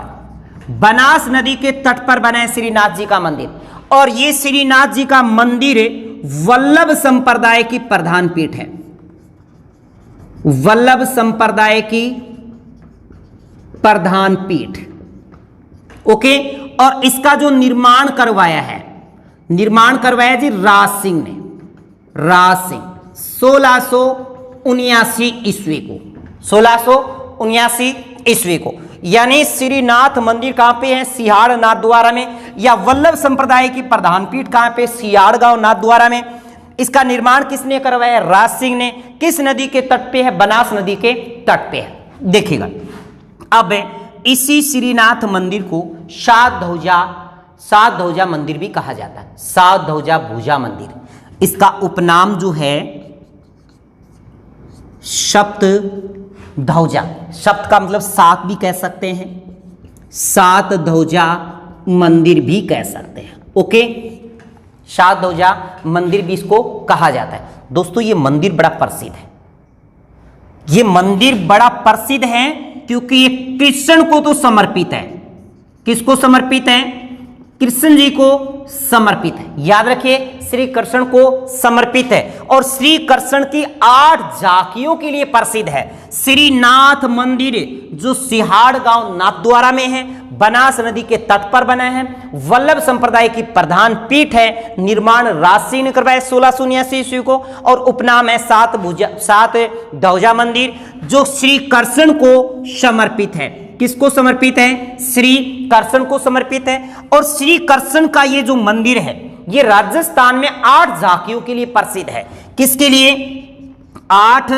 बनास नदी के तट पर बना है श्रीनाथ जी का मंदिर। और यह श्रीनाथ जी का मंदिर वल्लभ संप्रदाय की प्रधान पीठ है। वल्लभ संप्रदाय की प्रधान पीठ। ओके, और इसका जो निर्माण करवाया है, निर्माण करवाया जी राज सिंह ने। राज सिंह 1679 ईस्वी को, 1679 ईस्वी को। यानी श्रीनाथ मंदिर कहां पे है? सिहाड़ नाथ द्वारा में। या वल्लभ संप्रदाय की प्रधान पीठ कहां पे? सिहाड़ गांव नाथ द्वारा में। इसका निर्माण किसने करवाया? राज सिंह ने। किस नदी के तट पे है? बनास नदी के तट पे है। देखिएगा, अब इसी श्रीनाथ मंदिर को सात ध्वजा मंदिर भी कहा जाता है। सात ध्वजा भुजा मंदिर, इसका उपनाम जो है सप्त ध्वजा। सप्त का मतलब सात भी कह सकते हैं, सात ध्वजा मंदिर भी कह सकते हैं। ओके, सात ध्वजा मंदिर भी इसको कहा जाता है। दोस्तों, ये मंदिर बड़ा प्रसिद्ध है। ये मंदिर बड़ा प्रसिद्ध है क्योंकि ये कृष्ण को तो समर्पित है। किसको समर्पित है? कृष्ण जी को समर्पित है। याद रखिए, श्री कृष्ण को समर्पित है। और श्री कृष्ण की 8 झांकियों के लिए प्रसिद्ध है। श्रीनाथ मंदिर जो सिहाड़ गांव नाथद्वारा में है, बनास नदी के तट पर बना है, वल्लभ संप्रदाय की प्रधान पीठ है। निर्माण राज सिंह ने करवाया 1679 ईस्वी को। और उपनाम है सात ध्वजा मंदिर, जो श्री कृष्ण को समर्पित है। किसको समर्पित है? श्री कृष्ण को समर्पित है। और श्री कृष्ण का ये जो मंदिर है, ये राजस्थान में 8 झांकियों के लिए प्रसिद्ध है। किसके लिए? 8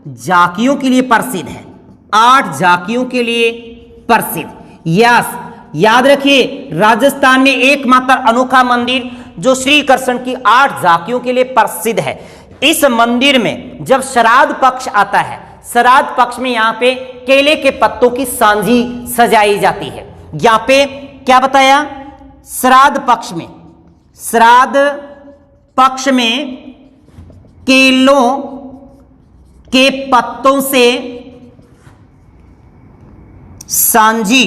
झांकियों के लिए प्रसिद्ध है। 8 झांकियों के लिए प्रसिद्ध। यस, याद रखिए, राजस्थान में एकमात्र अनोखा मंदिर जो श्री कृष्ण की 8 झांकियों के लिए प्रसिद्ध है। इस मंदिर में जब श्राद्ध पक्ष आता है, श्राद्ध पक्ष में यहां पे केले के पत्तों की सांझी सजाई जाती है। यहां पे क्या बताया? श्राद्ध पक्ष में केलों के पत्तों से सांझी,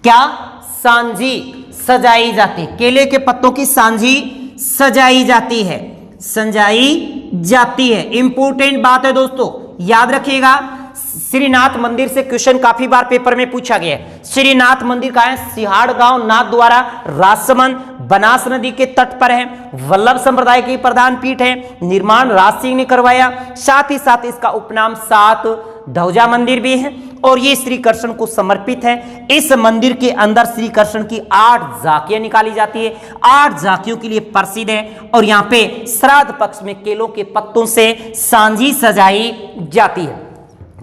क्या? सांझी सजाई जाती है। केले के पत्तों की सांझी सजाई जाती है, सजाई जाती है। इंपॉर्टेंट बात है दोस्तों, याद रखिएगा। श्रीनाथ मंदिर से क्वेश्चन काफी बार पेपर में पूछा गया है। श्रीनाथ मंदिर कहां है? सिहाड़ गांव नाथ द्वारा राजसमंद, बनास नदी के तट पर है, वल्लभ संप्रदाय की प्रधान पीठ है। निर्माण राज सिंह ने करवाया। साथ ही साथ इसका उपनाम सात ध्वजा मंदिर भी है और ये श्री कृष्ण को समर्पित है। इस मंदिर के अंदर श्री कृष्ण की 8 झांकियां निकाली जाती है। 8 झांकियों के लिए प्रसिद्ध है। और यहाँ पे श्राद्ध पक्ष में केलों के पत्तों से सांझी सजाई जाती है।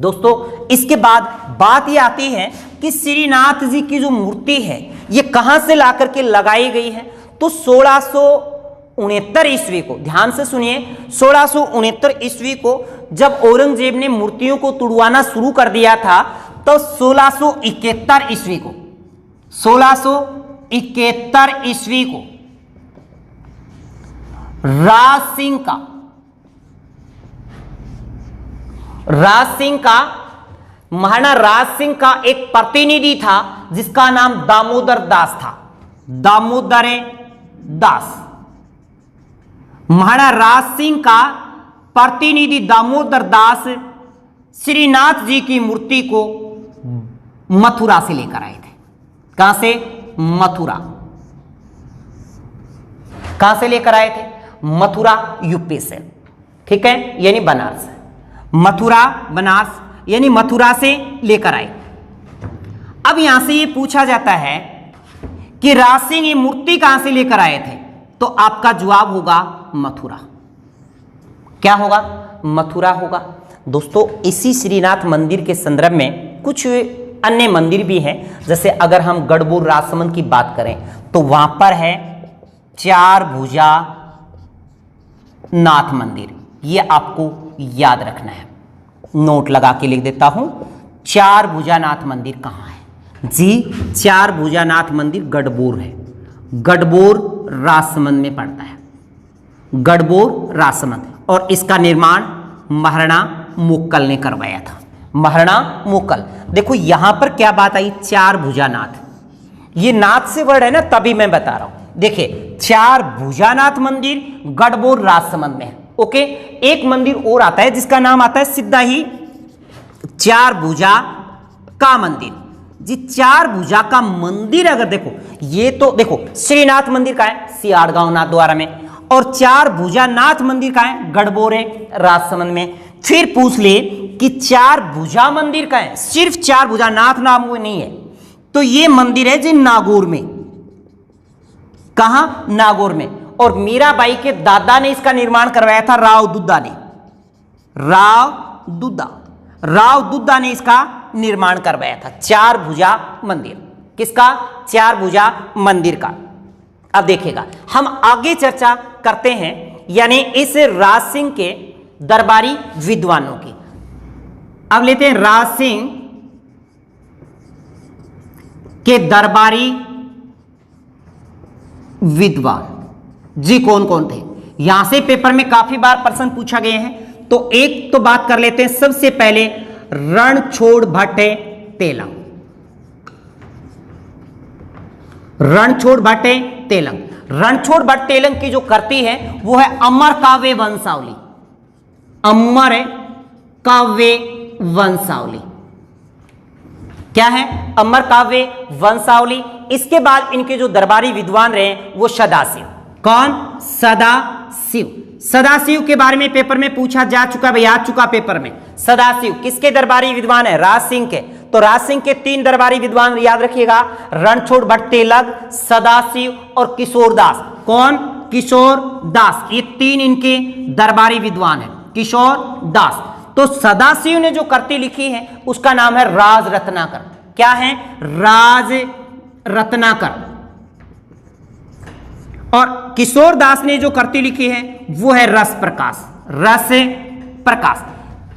दोस्तों, इसके बाद बात ये आती है कि श्रीनाथ जी की जो मूर्ति है ये कहां से ला करके लगाई गई है? तो 1669 ईस्वी को, ध्यान से सुनिए, 1669 ईस्वी को जब औरंगजेब ने मूर्तियों को तुड़वाना शुरू कर दिया था, तो 1671 ईस्वी को, 1671 ईस्वी को राज सिंह का महाराणा राज सिंह का एक प्रतिनिधि था जिसका नाम दामोदर दास था। दामोदर दास। महाराणा राज सिंह का प्रतिनिधि दामोदर दास श्रीनाथ जी की मूर्ति को मथुरा से लेकर आए थे। कहां से? मथुरा। कहां से लेकर आए थे? मथुरा यूपी से, ठीक है, यानी बनारस। मथुरा बनारस यानी मथुरा से लेकर आए। अब यहां से ये पूछा जाता है कि राज सिंह ये मूर्ति कहां से लेकर आए थे, तो आपका जवाब होगा मथुरा। क्या होगा? मथुरा होगा। दोस्तों इसी श्रीनाथ मंदिर के संदर्भ में कुछ अन्य मंदिर भी हैं। जैसे अगर हम गढ़बोर राजसमंद की बात करें तो वहां पर है चार भुजा नाथ मंदिर। ये आपको याद रखना है, नोट लगा के लिख देता हूं। चार भुजानाथ मंदिर कहां है? जी, चार भुजानाथ मंदिर गढ़बोर है। गढ़बोर राजसमंद में पड़ता है। गढ़बोर राजसमंद। और इसका निर्माण महाराणा मुक्कल ने करवाया था। महाराणा मुक्कल। देखो यहां पर क्या बात आई, चार भुजानाथ। ये नाथ से वर्ड है ना, तभी मैं बता रहा हूं। देखिए चार भुजानाथ मंदिर गढ़बोर राजसमंद में है। ओके, एक मंदिर और आता है जिसका नाम आता है सीधा ही चार भुजा का मंदिर। जी, चार भुजा का मंदिर अगर देखो, ये तो देखो श्रीनाथ मंदिर का है सियाड़गांव नाथ द्वारा में, और चार भुजा नाथ मंदिर का है गढ़बोरे राजसमंद में। फिर पूछ ले कि चार भुजा मंदिर का है, सिर्फ चार भुजा नाथ नाम वो नहीं है, तो ये मंदिर है जी नागौर में। कहां? नागौर में। और मीराबाई के दादा ने इसका निर्माण करवाया था, राव दुद्दा ने। राव दुद्दा ने इसका निर्माण करवाया था, चार भुजा मंदिर। किसका? चार भुजा मंदिर का। अब देखिएगा, हम आगे चर्चा करते हैं, यानी इस राज सिंह के दरबारी विद्वानों की। अब लेते हैं राज सिंह के दरबारी विद्वान। जी कौन कौन थे? यहां से पेपर में काफी बार प्रश्न पूछा गए हैं, तो एक तो बात कर लेते हैं। सबसे पहले रणछोड़ भट्ट तेलंग। रणछोड़ भट्ट तेलंग। रणछोड़ भट्ट तेलंग की जो कृति है वो है अमर काव्य वंशावली। अमर काव्य वंशावली क्या है? अमर काव्य वंशावली। इसके बाद इनके जो दरबारी विद्वान रहे वो सदाशिव। कौन? सदाशिव। सदाशिव के बारे में पेपर में पूछा जा चुका है, आ चुका पेपर में। सदाशिव किसके दरबारी विद्वान है? राज सिंह के। तो राज सिंह के तीन दरबारी विद्वान याद रखिएगा, रणछोड़ भट्ट तेलंग, सदाशिव और किशोरदास। कौन? किशोरदास। ये तीन इनके दरबारी विद्वान है, किशोरदास। तो सदाशिव ने जो कृति लिखी है उसका नाम है राज रत्नाकर। क्या है? राज रत्नाकर। और किशोरदास ने जो कृति लिखी है वो है रस प्रकाश। रस प्रकाश।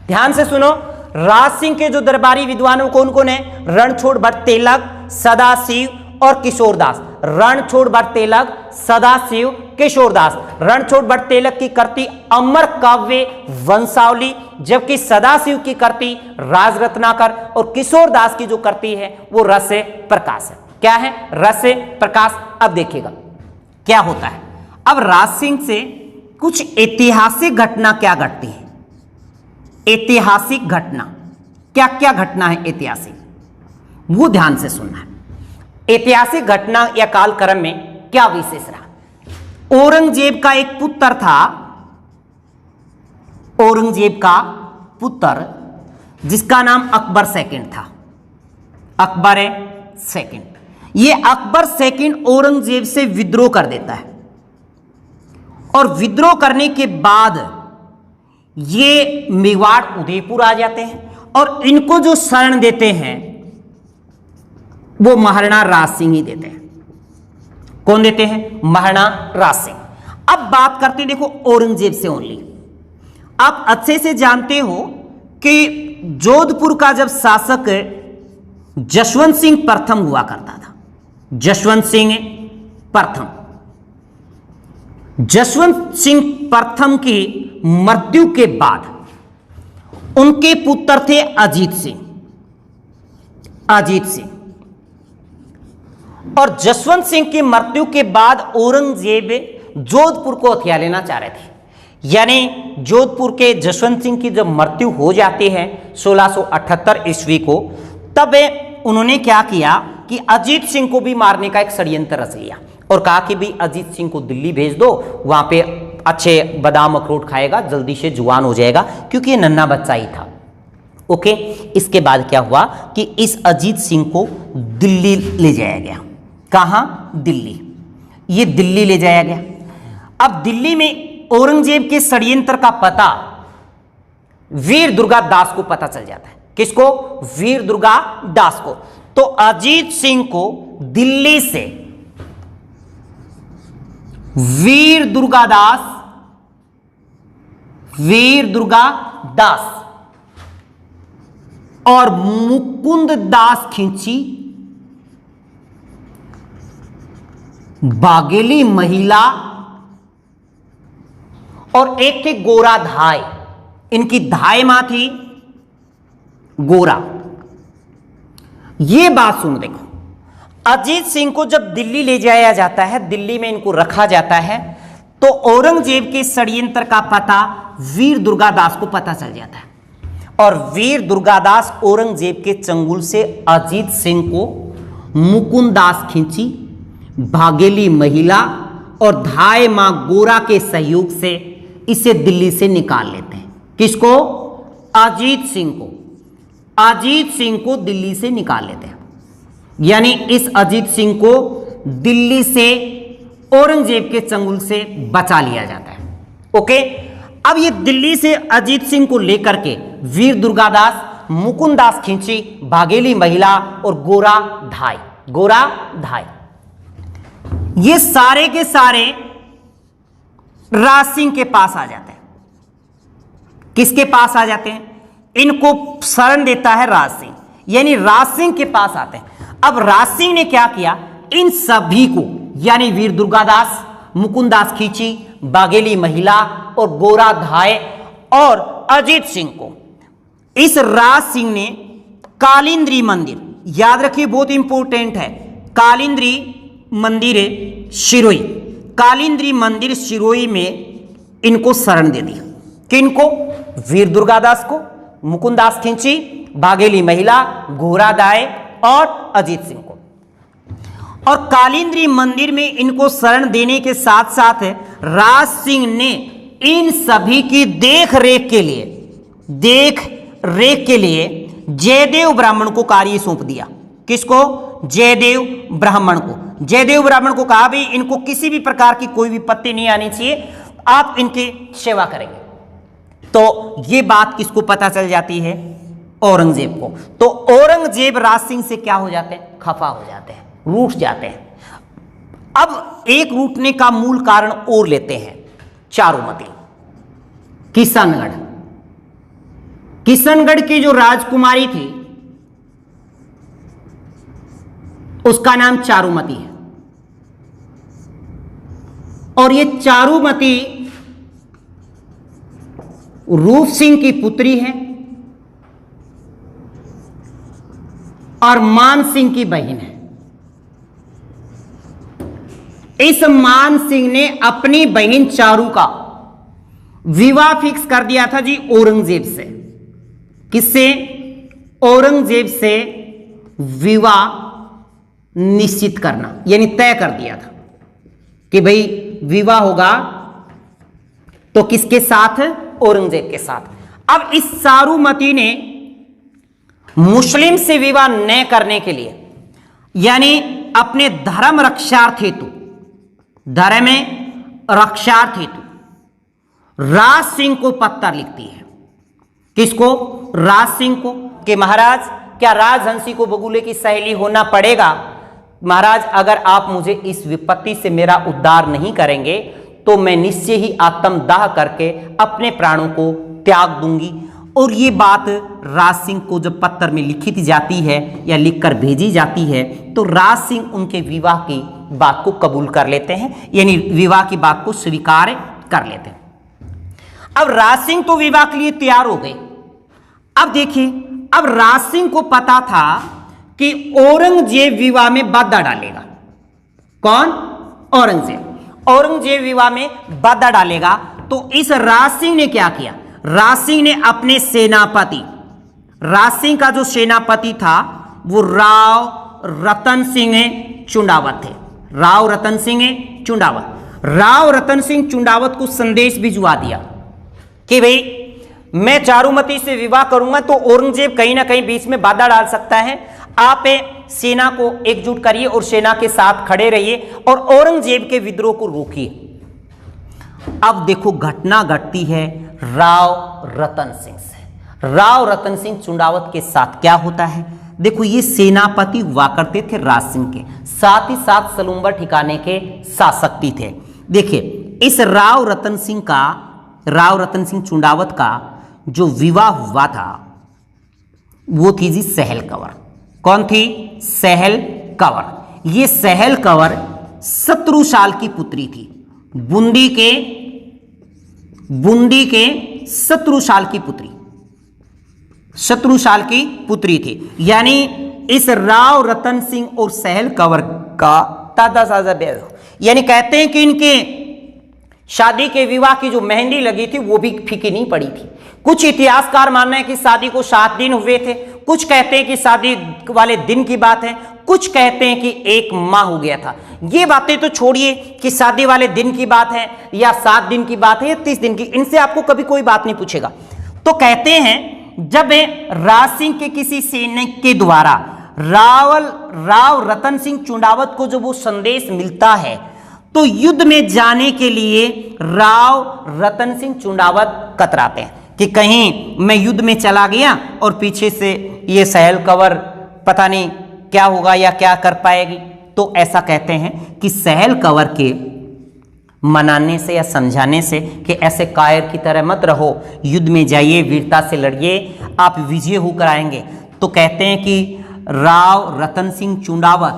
ध्यान से सुनो, राज सिंह के जो दरबारी विद्वान कौन कौन है? रणछोड़ भट्ट तेलंग, सदाशिव और किशोरदास। रणछोड़ भट्ट तेलंग, सदाशिव, किशोरदास। रणछोड़ भट्ट तेलंग की कृति अमर काव्य वंशावली, जबकि सदाशिव की कृति राज रत्नाकर, और किशोरदास की जो कृति है वो रस प्रकाश है। क्या है? रस प्रकाश। अब देखिएगा क्या होता है। अब राज सिंह से कुछ ऐतिहासिक घटना क्या घटती है? ऐतिहासिक घटना क्या क्या घटना है? ऐतिहासिक वो ध्यान से सुनना है। ऐतिहासिक घटना या कालक्रम में क्या विशेष रहा? औरंगजेब का एक पुत्र था, औरंगजेब का पुत्र जिसका नाम अकबर सेकंड था। अकबर सेकंड। ये अकबर सेकंड औरंगजेब से विद्रोह कर देता है, और विद्रोह करने के बाद ये मेवाड़ उदयपुर आ जाते हैं, और इनको जो शरण देते हैं वो महाराणा राज सिंह ही देते हैं। कौन देते हैं? महाराणा राज सिंह। अब बात करते हैं देखो औरंगजेब से ओनली। आप अच्छे से जानते हो कि जोधपुर का जब शासक जसवंत सिंह प्रथम हुआ करता था, जसवंत सिंह प्रथम, जसवंत सिंह प्रथम की मृत्यु के बाद उनके पुत्र थे अजीत सिंह। और जसवंत सिंह की मृत्यु के बाद औरंगजेब जोधपुर को हथिया लेना चाह रहे थे। यानी जोधपुर के जसवंत सिंह की जब मृत्यु हो जाती है 1678 ईस्वी को, तब उन्होंने क्या किया कि अजीत सिंह को भी मारने का एक षड्यंत्र रच लिया और कहा कि भाई अजीत सिंह को दिल्ली भेज दो, वहां पे अच्छे बादाम अखरोट खाएगा, जल्दी से जुआन हो जाएगा, क्योंकि ये नन्हा बच्चा ही था। ओके, इसके बाद क्या हुआ कि इस अजीत सिंह को दिल्ली ले जाया गया। कहां? दिल्ली। ये दिल्ली ले जाया गया। अब दिल्ली में औरंगजेब के षड्यंत्र का पता वीर दुर्गादास को पता चल जाता है। किसको? वीर दुर्गादास को। तो अजीत सिंह को दिल्ली से वीर दुर्गादास और मुकुंद दास खिंची, बागेली महिला और एक थे गोरा धाय। इनकी धाय मां थी गोरा। ये बात सुन देखो, अजीत सिंह को जब दिल्ली ले जाया जाता है, दिल्ली में इनको रखा जाता है, तो औरंगजेब के षड्यंत्र का पता वीर दुर्गादास को पता चल जाता है और वीर दुर्गादास औरंगजेब के चंगुल से अजीत सिंह को मुकुंद दास खिंची, बागेली महिला और धाय मां गोरा के सहयोग से इसे दिल्ली से निकाल लेते हैं। किसको? अजीत सिंह को दिल्ली से निकाल लेते हैं। यानी इस अजीत सिंह को दिल्ली से औरंगजेब के चंगुल से बचा लिया जाता है। ओके, अब ये दिल्ली से अजीत सिंह को लेकर के वीर दुर्गादास, मुकुंद दास खिंची, बागेली महिला और गोरा धाय ये सारे के सारे राज सिंह के पास आ जाते हैं। किसके पास आ जाते हैं? इनको शरण देता है राज सिंह, यानी राज सिंह के पास आते हैं। अब राज सिंह ने क्या किया? इन सभी को, यानी वीर दुर्गादास, मुकुंद दास खींची, बागेली महिला और गोरा धाय और अजीत सिंह को, इस राज सिंह ने कालिंद्री मंदिर, याद रखिए बहुत इंपॉर्टेंट है, कालिंद्री मंदिर शिरोई में इनको शरण दे दिया। किनको? वीर दुर्गादास को, मुकुंद दास खिंची, बागेली महिला, गोरा दाय और अजीत सिंह को। और कालिंद्री मंदिर में इनको शरण देने के साथ साथ राज सिंह ने इन सभी की देख रेख के लिए जयदेव ब्राह्मण को कार्य सौंप दिया। किसको? जयदेव ब्राह्मण को कहा भी इनको किसी भी प्रकार की कोई विपत्ति नहीं आनी चाहिए, आप इनकी सेवा करेंगे। तो ये बात किसको पता चल जाती है? औरंगजेब को। तो औरंगजेब राज सिंह से क्या हो जाते हैं? खफा हो जाते हैं, रूठ जाते हैं। अब एक रूठने का मूल कारण और लेते हैं, चारुमती। किशनगढ़ की जो राजकुमारी थी उसका नाम चारुमती है। और ये चारुमती रूप सिंह की पुत्री है और मान सिंह की बहन है। इस मान सिंह ने अपनी बहन चारू का विवाह फिक्स कर दिया था जी औरंगजेब से। किससे? औरंगजेब से विवाह निश्चित करना, यानी तय कर दिया था कि भाई विवाह होगा तो किसके साथ? औरंगजेब के साथ। अब इस चारुमती ने मुस्लिम से विवाह न करने के लिए, यानी अपने धर्म रक्षार्थ हेतु राज सिंह को पत्र लिखती है। किसको? राज सिंह को, कि महाराज क्या राजहंसी को बगुले की सहेली होना पड़ेगा? महाराज अगर आप मुझे इस विपत्ति से मेरा उद्धार नहीं करेंगे तो मैं निश्चय ही आत्मदाह करके अपने प्राणों को त्याग दूंगी। और ये बात राज सिंह को जब पत्र में लिखी जाती है या लिखकर भेजी जाती है तो राज सिंह उनके विवाह की बात को कबूल कर लेते हैं, यानी विवाह की बात को स्वीकार कर लेते हैं। अब राज सिंह तो विवाह के लिए तैयार हो गए। अब देखिए, अब राज सिंह को पता था कि औरंगजेब विवाह में बाधा डालेगा। कौन? औरंगजेब। औरंगजेब विवाह में बाधा डालेगा। तो इस राज सिंह ने क्या किया? राज सिंह ने अपने सेनापति, राज सिंह का जो सेनापति था वो राव रतन सिंह चुंडावत थे। राव रतन सिंह चुंडावत। राव रतन सिंह चुंडावत को संदेश भिजवा दिया कि भाई मैं चारुमती से विवाह करूंगा तो औरंगजेब कहीं ना कहीं बीच में बाधा डाल सकता है। आप सेना को एकजुट करिए और सेना के साथ खड़े रहिए और औरंगजेब के विद्रोह को रोकिए। अब देखो घटना घटती है राव रतन सिंह से। राव रतन सिंह चुंडावत के साथ क्या होता है? देखो, ये सेनापति हुआ करते थे राज सिंह के, साथ ही साथ सलूम्बर ठिकाने के शासक भी थे। देखिए, इस राव रतन सिंह चुंडावत का जो विवाह हुआ था वो थी जी सहल कंवर। कौन थी? सहल कंवर। ये सहल कंवर शत्रुशाल की पुत्री थी। बूंदी के शत्रुशाल की पुत्री थी। यानी इस राव रतन सिंह और सहल कंवर का ताजा साजा ब्याह, यानी कहते हैं कि इनके शादी के विवाह की जो मेहंदी लगी थी वो भी फीकी नहीं पड़ी थी। कुछ इतिहासकार मानना है कि शादी को 7 दिन हुए थे, कुछ कहते हैं कि शादी वाले दिन की बात है, कुछ कहते हैं कि 1 माह हो गया था। ये बातें तो छोड़िए कि शादी वाले दिन की बात है या 7 दिन की बात है या 30 दिन की, इनसे आपको कभी कोई बात नहीं पूछेगा। तो कहते हैं जब राज सिंह के किसी सैनिक के द्वारा राव रतन सिंह चुंडावत को जब वो संदेश मिलता है तो युद्ध में जाने के लिए राव रतन सिंह चुंडावत कतराते हैं कि कहीं मैं युद्ध में चला गया और पीछे से ये सहल कंवर पता नहीं क्या होगा या क्या कर पाएगी। तो ऐसा कहते हैं कि सहल कंवर के मनाने से या समझाने से कि ऐसे कायर की तरह मत रहो, युद्ध में जाइए, वीरता से लड़िए, आप विजय होकर आएंगे। तो कहते हैं कि राव रतन सिंह चुंडावत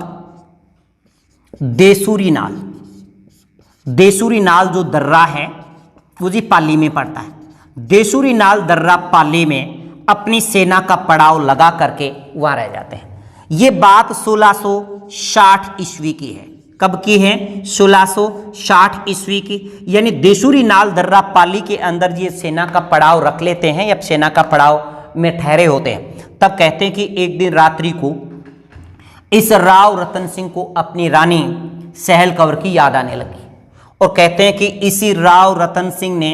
देसूरी नाल जो दर्रा है वो जी पाली में पड़ता है। देसूरी नाल दर्रा पाली में अपनी सेना का पड़ाव लगा करके वहां रह जाते हैं। ये बात 1660 ईस्वी की है। कब की है? 1660 ईस्वी की। यानी देसूरी नाल दर्रा पाली के अंदर ये सेना का पड़ाव रख लेते हैं या सेना का पड़ाव में ठहरे होते हैं। तब कहते हैं कि एक दिन रात्रि को इस राव रतन सिंह को अपनी रानी सहल कंवर की याद आने लगी और कहते हैं कि इसी राव रतन सिंह ने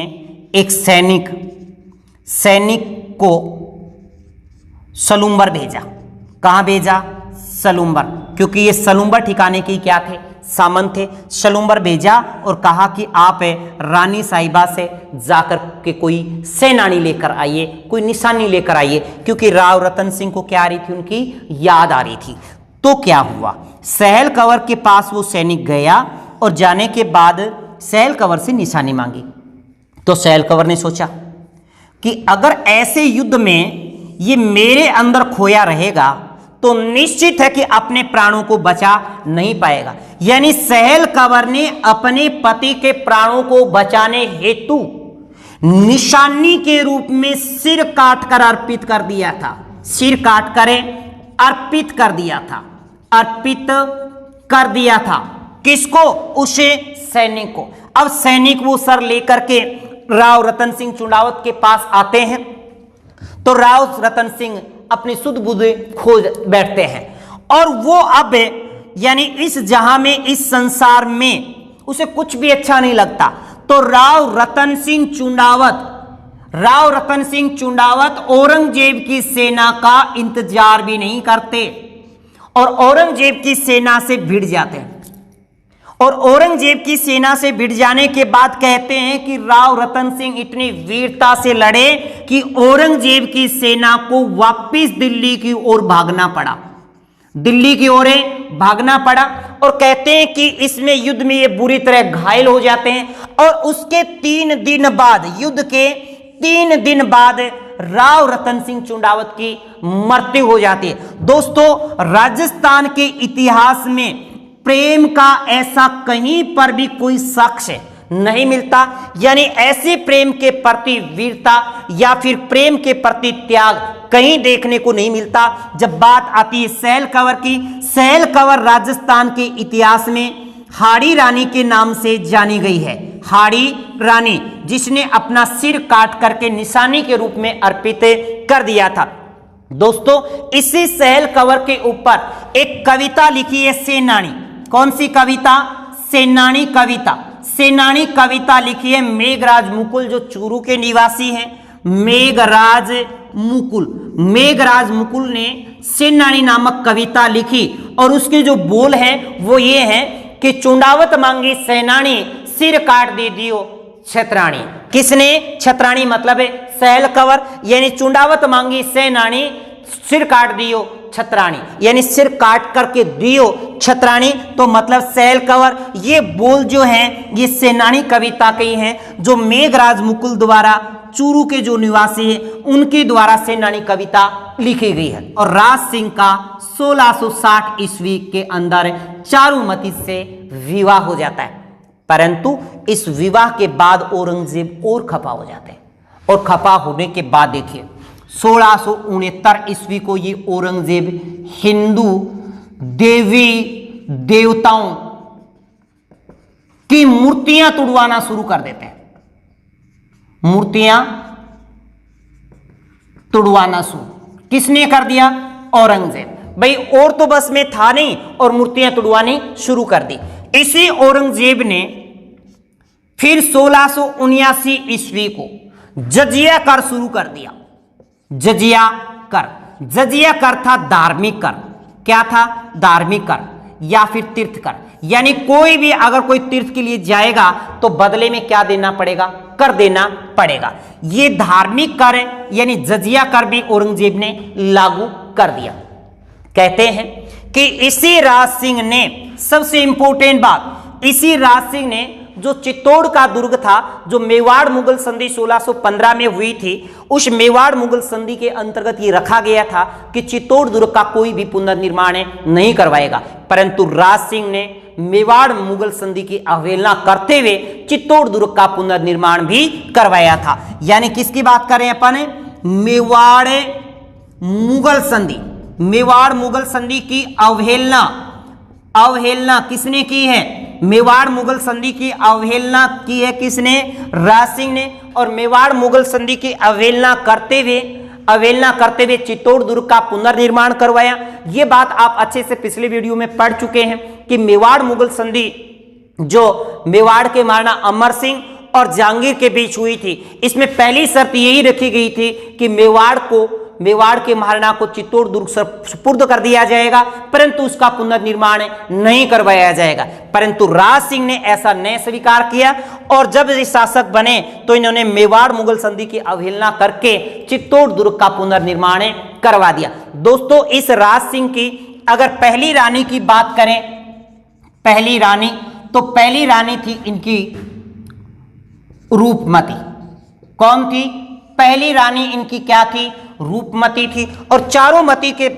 एक सैनिक को सलूम्बर भेजा। कहां भेजा? सलूम्बर, क्योंकि ये सलूम्बर ठिकाने के क्या थे? सामंत थे। सलूम्बर भेजा और कहा कि आप रानी साहिबा से जाकर के कोई सेनानी लेकर आइए, कोई निशानी लेकर आइए, क्योंकि राव रतन सिंह को क्या आ रही थी? उनकी याद आ रही थी। तो क्या हुआ? सहल कंवर के पास वो सैनिक गया और जाने के बाद सहल कंवर से निशानी मांगी। तो सहल कंवर ने सोचा कि अगर ऐसे युद्ध में ये मेरे अंदर खोया रहेगा तो निश्चित है कि अपने प्राणों को बचा नहीं पाएगा। यानी सहल कंवर ने अपने पति के प्राणों को बचाने हेतु निशानी के रूप में सिर काटकर अर्पित कर दिया था। सिर काटकर अर्पित कर दिया था। अर्पित कर दिया था किसको? उसे सैनिक को। अब सैनिक वो सर लेकर के राव रतन सिंह चुंडावत के पास आते हैं तो राव रतन सिंह अपनी सुध बुध खोज बैठते हैं और वो अब यानी इस जहां में, इस संसार में उसे कुछ भी अच्छा नहीं लगता। तो राव रतन सिंह चुंडावत औरंगजेब की सेना का इंतजार भी नहीं करते और औरंगजेब की सेना से भिड़ जाते हैं। और औरंगजेब की सेना से भिड़ जाने के बाद कहते हैं कि राव रतन सिंह इतनी वीरता से लड़े कि औरंगजेब की सेना को वापस दिल्ली की ओर भागना पड़ा। दिल्ली की ओर भागना पड़ा और कहते हैं कि इसमें युद्ध में ये बुरी तरह घायल हो जाते हैं और उसके 3 दिन बाद, युद्ध के 3 दिन बाद राव रतन सिंह चुंडावत की मृत्यु हो जाती है। दोस्तों, राजस्थान के इतिहास में प्रेम का ऐसा कहीं पर भी कोई साक्ष्य नहीं मिलता, यानी ऐसे प्रेम के प्रति वीरता या फिर प्रेम के प्रति त्याग कहीं देखने को नहीं मिलता। जब बात आती है सैल कंवर की, सैल कंवर राजस्थान के इतिहास में हाड़ी रानी के नाम से जानी गई है। हाड़ी रानी जिसने अपना सिर काट करके निशानी के रूप में अर्पित कर दिया था। दोस्तों इसी सैल कंवर के ऊपर एक कविता लिखी है सेनानी। कौन सी कविता? सेनानी कविता। सेनानी कविता लिखी है मेघराज मुकुल, जो चूरू के निवासी हैं। मेघराज मुकुल ने सेनानी नामक कविता लिखी और उसके जो बोल हैं वो ये हैं कि चुंडावत मांगी सेनानी, सिर काट दे दियो छतरानी। किसने? छतरानी मतलब है सैल कंवर, यानी चुंडावत मांगी सेनानी, सिर काट दियो छतरानी, यानी सिर काट करके दियो छतरानी। तो मतलब सैल कंवर। ये बोल जो हैं ये सेनानी कविता के ही हैं, जो मेघराज मुकुल द्वारा चूरू के जो निवासी हैं उनके द्वारा सेनानी कविता लिखी गई है। और राज सिंह का 1660 ईस्वी के अंदर चारुमती से विवाह हो जाता है, परंतु इस विवाह के बाद औरंगजेब और खफा हो जाते हैं। और खफा होने के बाद देखिए 1669 ईस्वी को ये औरंगजेब हिंदू देवी देवताओं की मूर्तियां तुड़वाना शुरू कर देते हैं। मूर्तियां तुड़वाना शुरू किसने कर दिया? औरंगजेब। भाई और तो बस में था नहीं और मूर्तियां तुड़वानी शुरू कर दी। इसी औरंगजेब ने फिर 1679 ईस्वी को जजिया कर शुरू कर दिया। जजिया कर था धार्मिक कर। क्या था? धार्मिक कर या फिर तीर्थ कर, यानी कोई भी अगर कोई तीर्थ के लिए जाएगा तो बदले में क्या देना पड़ेगा? कर देना पड़ेगा। ये धार्मिक कर यानी जजिया कर भी औरंगजेब ने लागू कर दिया। कहते हैं कि इसी राज सिंह ने, सबसे इंपॉर्टेंट बात, इसी राज सिंह ने जो चित्तौड़ का दुर्ग था, जो मेवाड़ मुगल संधि 1615 में हुई थी, उस मेवाड़ मुगल संधि के अंतर्गत ये रखा गया था कि चित्तौड़ दुर्ग का कोई भी पुनर्निर्माण नहीं करवाएगा। परंतु राज सिंह ने मेवाड़ मुगल संधि की अवहेलना करते हुए चित्तौड़ दुर्ग का पुनर्निर्माण भी करवाया था। यानी किसकी बात करें अपन? मेवाड़ मुगल संधि। मेवाड़ मुगल संधि की अवहेलना किसने की है? मेवाड़ मुगल संधि की अवहेलना की है किसने? राज सिंह ने। और मेवाड़ मुगल संधि की अवहेलना करते हुए चित्तौड़ दुर्ग का पुनर्निर्माण करवाया। यह बात आप अच्छे से पिछले वीडियो में पढ़ चुके हैं कि मेवाड़ मुगल संधि जो मेवाड़ के महाराणा अमर सिंह और जहांगीर के बीच हुई थी, इसमें पहली शर्त यही रखी गई थी कि मेवाड़ के महाराणा को चित्तौड़ दुर्ग सुपुर्द कर दिया जाएगा, परंतु उसका पुनर्निर्माण नहीं करवाया जाएगा। परंतु राज सिंह ने ऐसा नहीं स्वीकार किया और जब ये शासक बने तो इन्होंने मेवाड़ मुगल संधि की अवहेलना करके चित्तौड़ दुर्ग का पुनर्निर्माण करवा दिया। दोस्तों इस राज सिंह की अगर पहली रानी की बात करें, पहली रानी थी इनकी रूपमती। कौन थी? पहली रानी इनकी क्या थी? रूपमती थी। और चारुमती के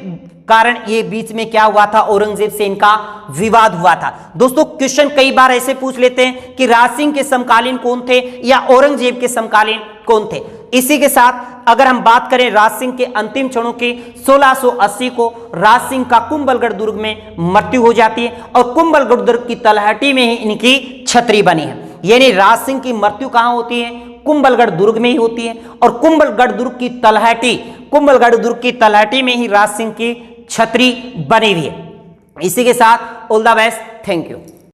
कारण ये बीच में क्या हुआ था? औरंगजेब से इनका विवाद हुआ था। दोस्तों क्वेश्चन कई बार ऐसे पूछ लेते हैं कि राज सिंह के समकालीन कौन थे या औरंगजेब के समकालीन कौन थे। इसी के साथ अगर हम बात करें राज सिंह के अंतिम क्षणों की, 1680 को राज सिंह का कुंभलगढ़ दुर्ग में मृत्यु हो जाती है और कुंभलगढ़ दुर्ग की तलहटी में ही इनकी छतरी बनी है। यानी राज सिंह की मृत्यु कहां होती है? कुंभलगढ़ दुर्ग में ही होती है और कुंभलगढ़ दुर्ग की तलहटी में ही राज सिंह की छतरी बनी हुई है। इसी के साथ all the best, thank you.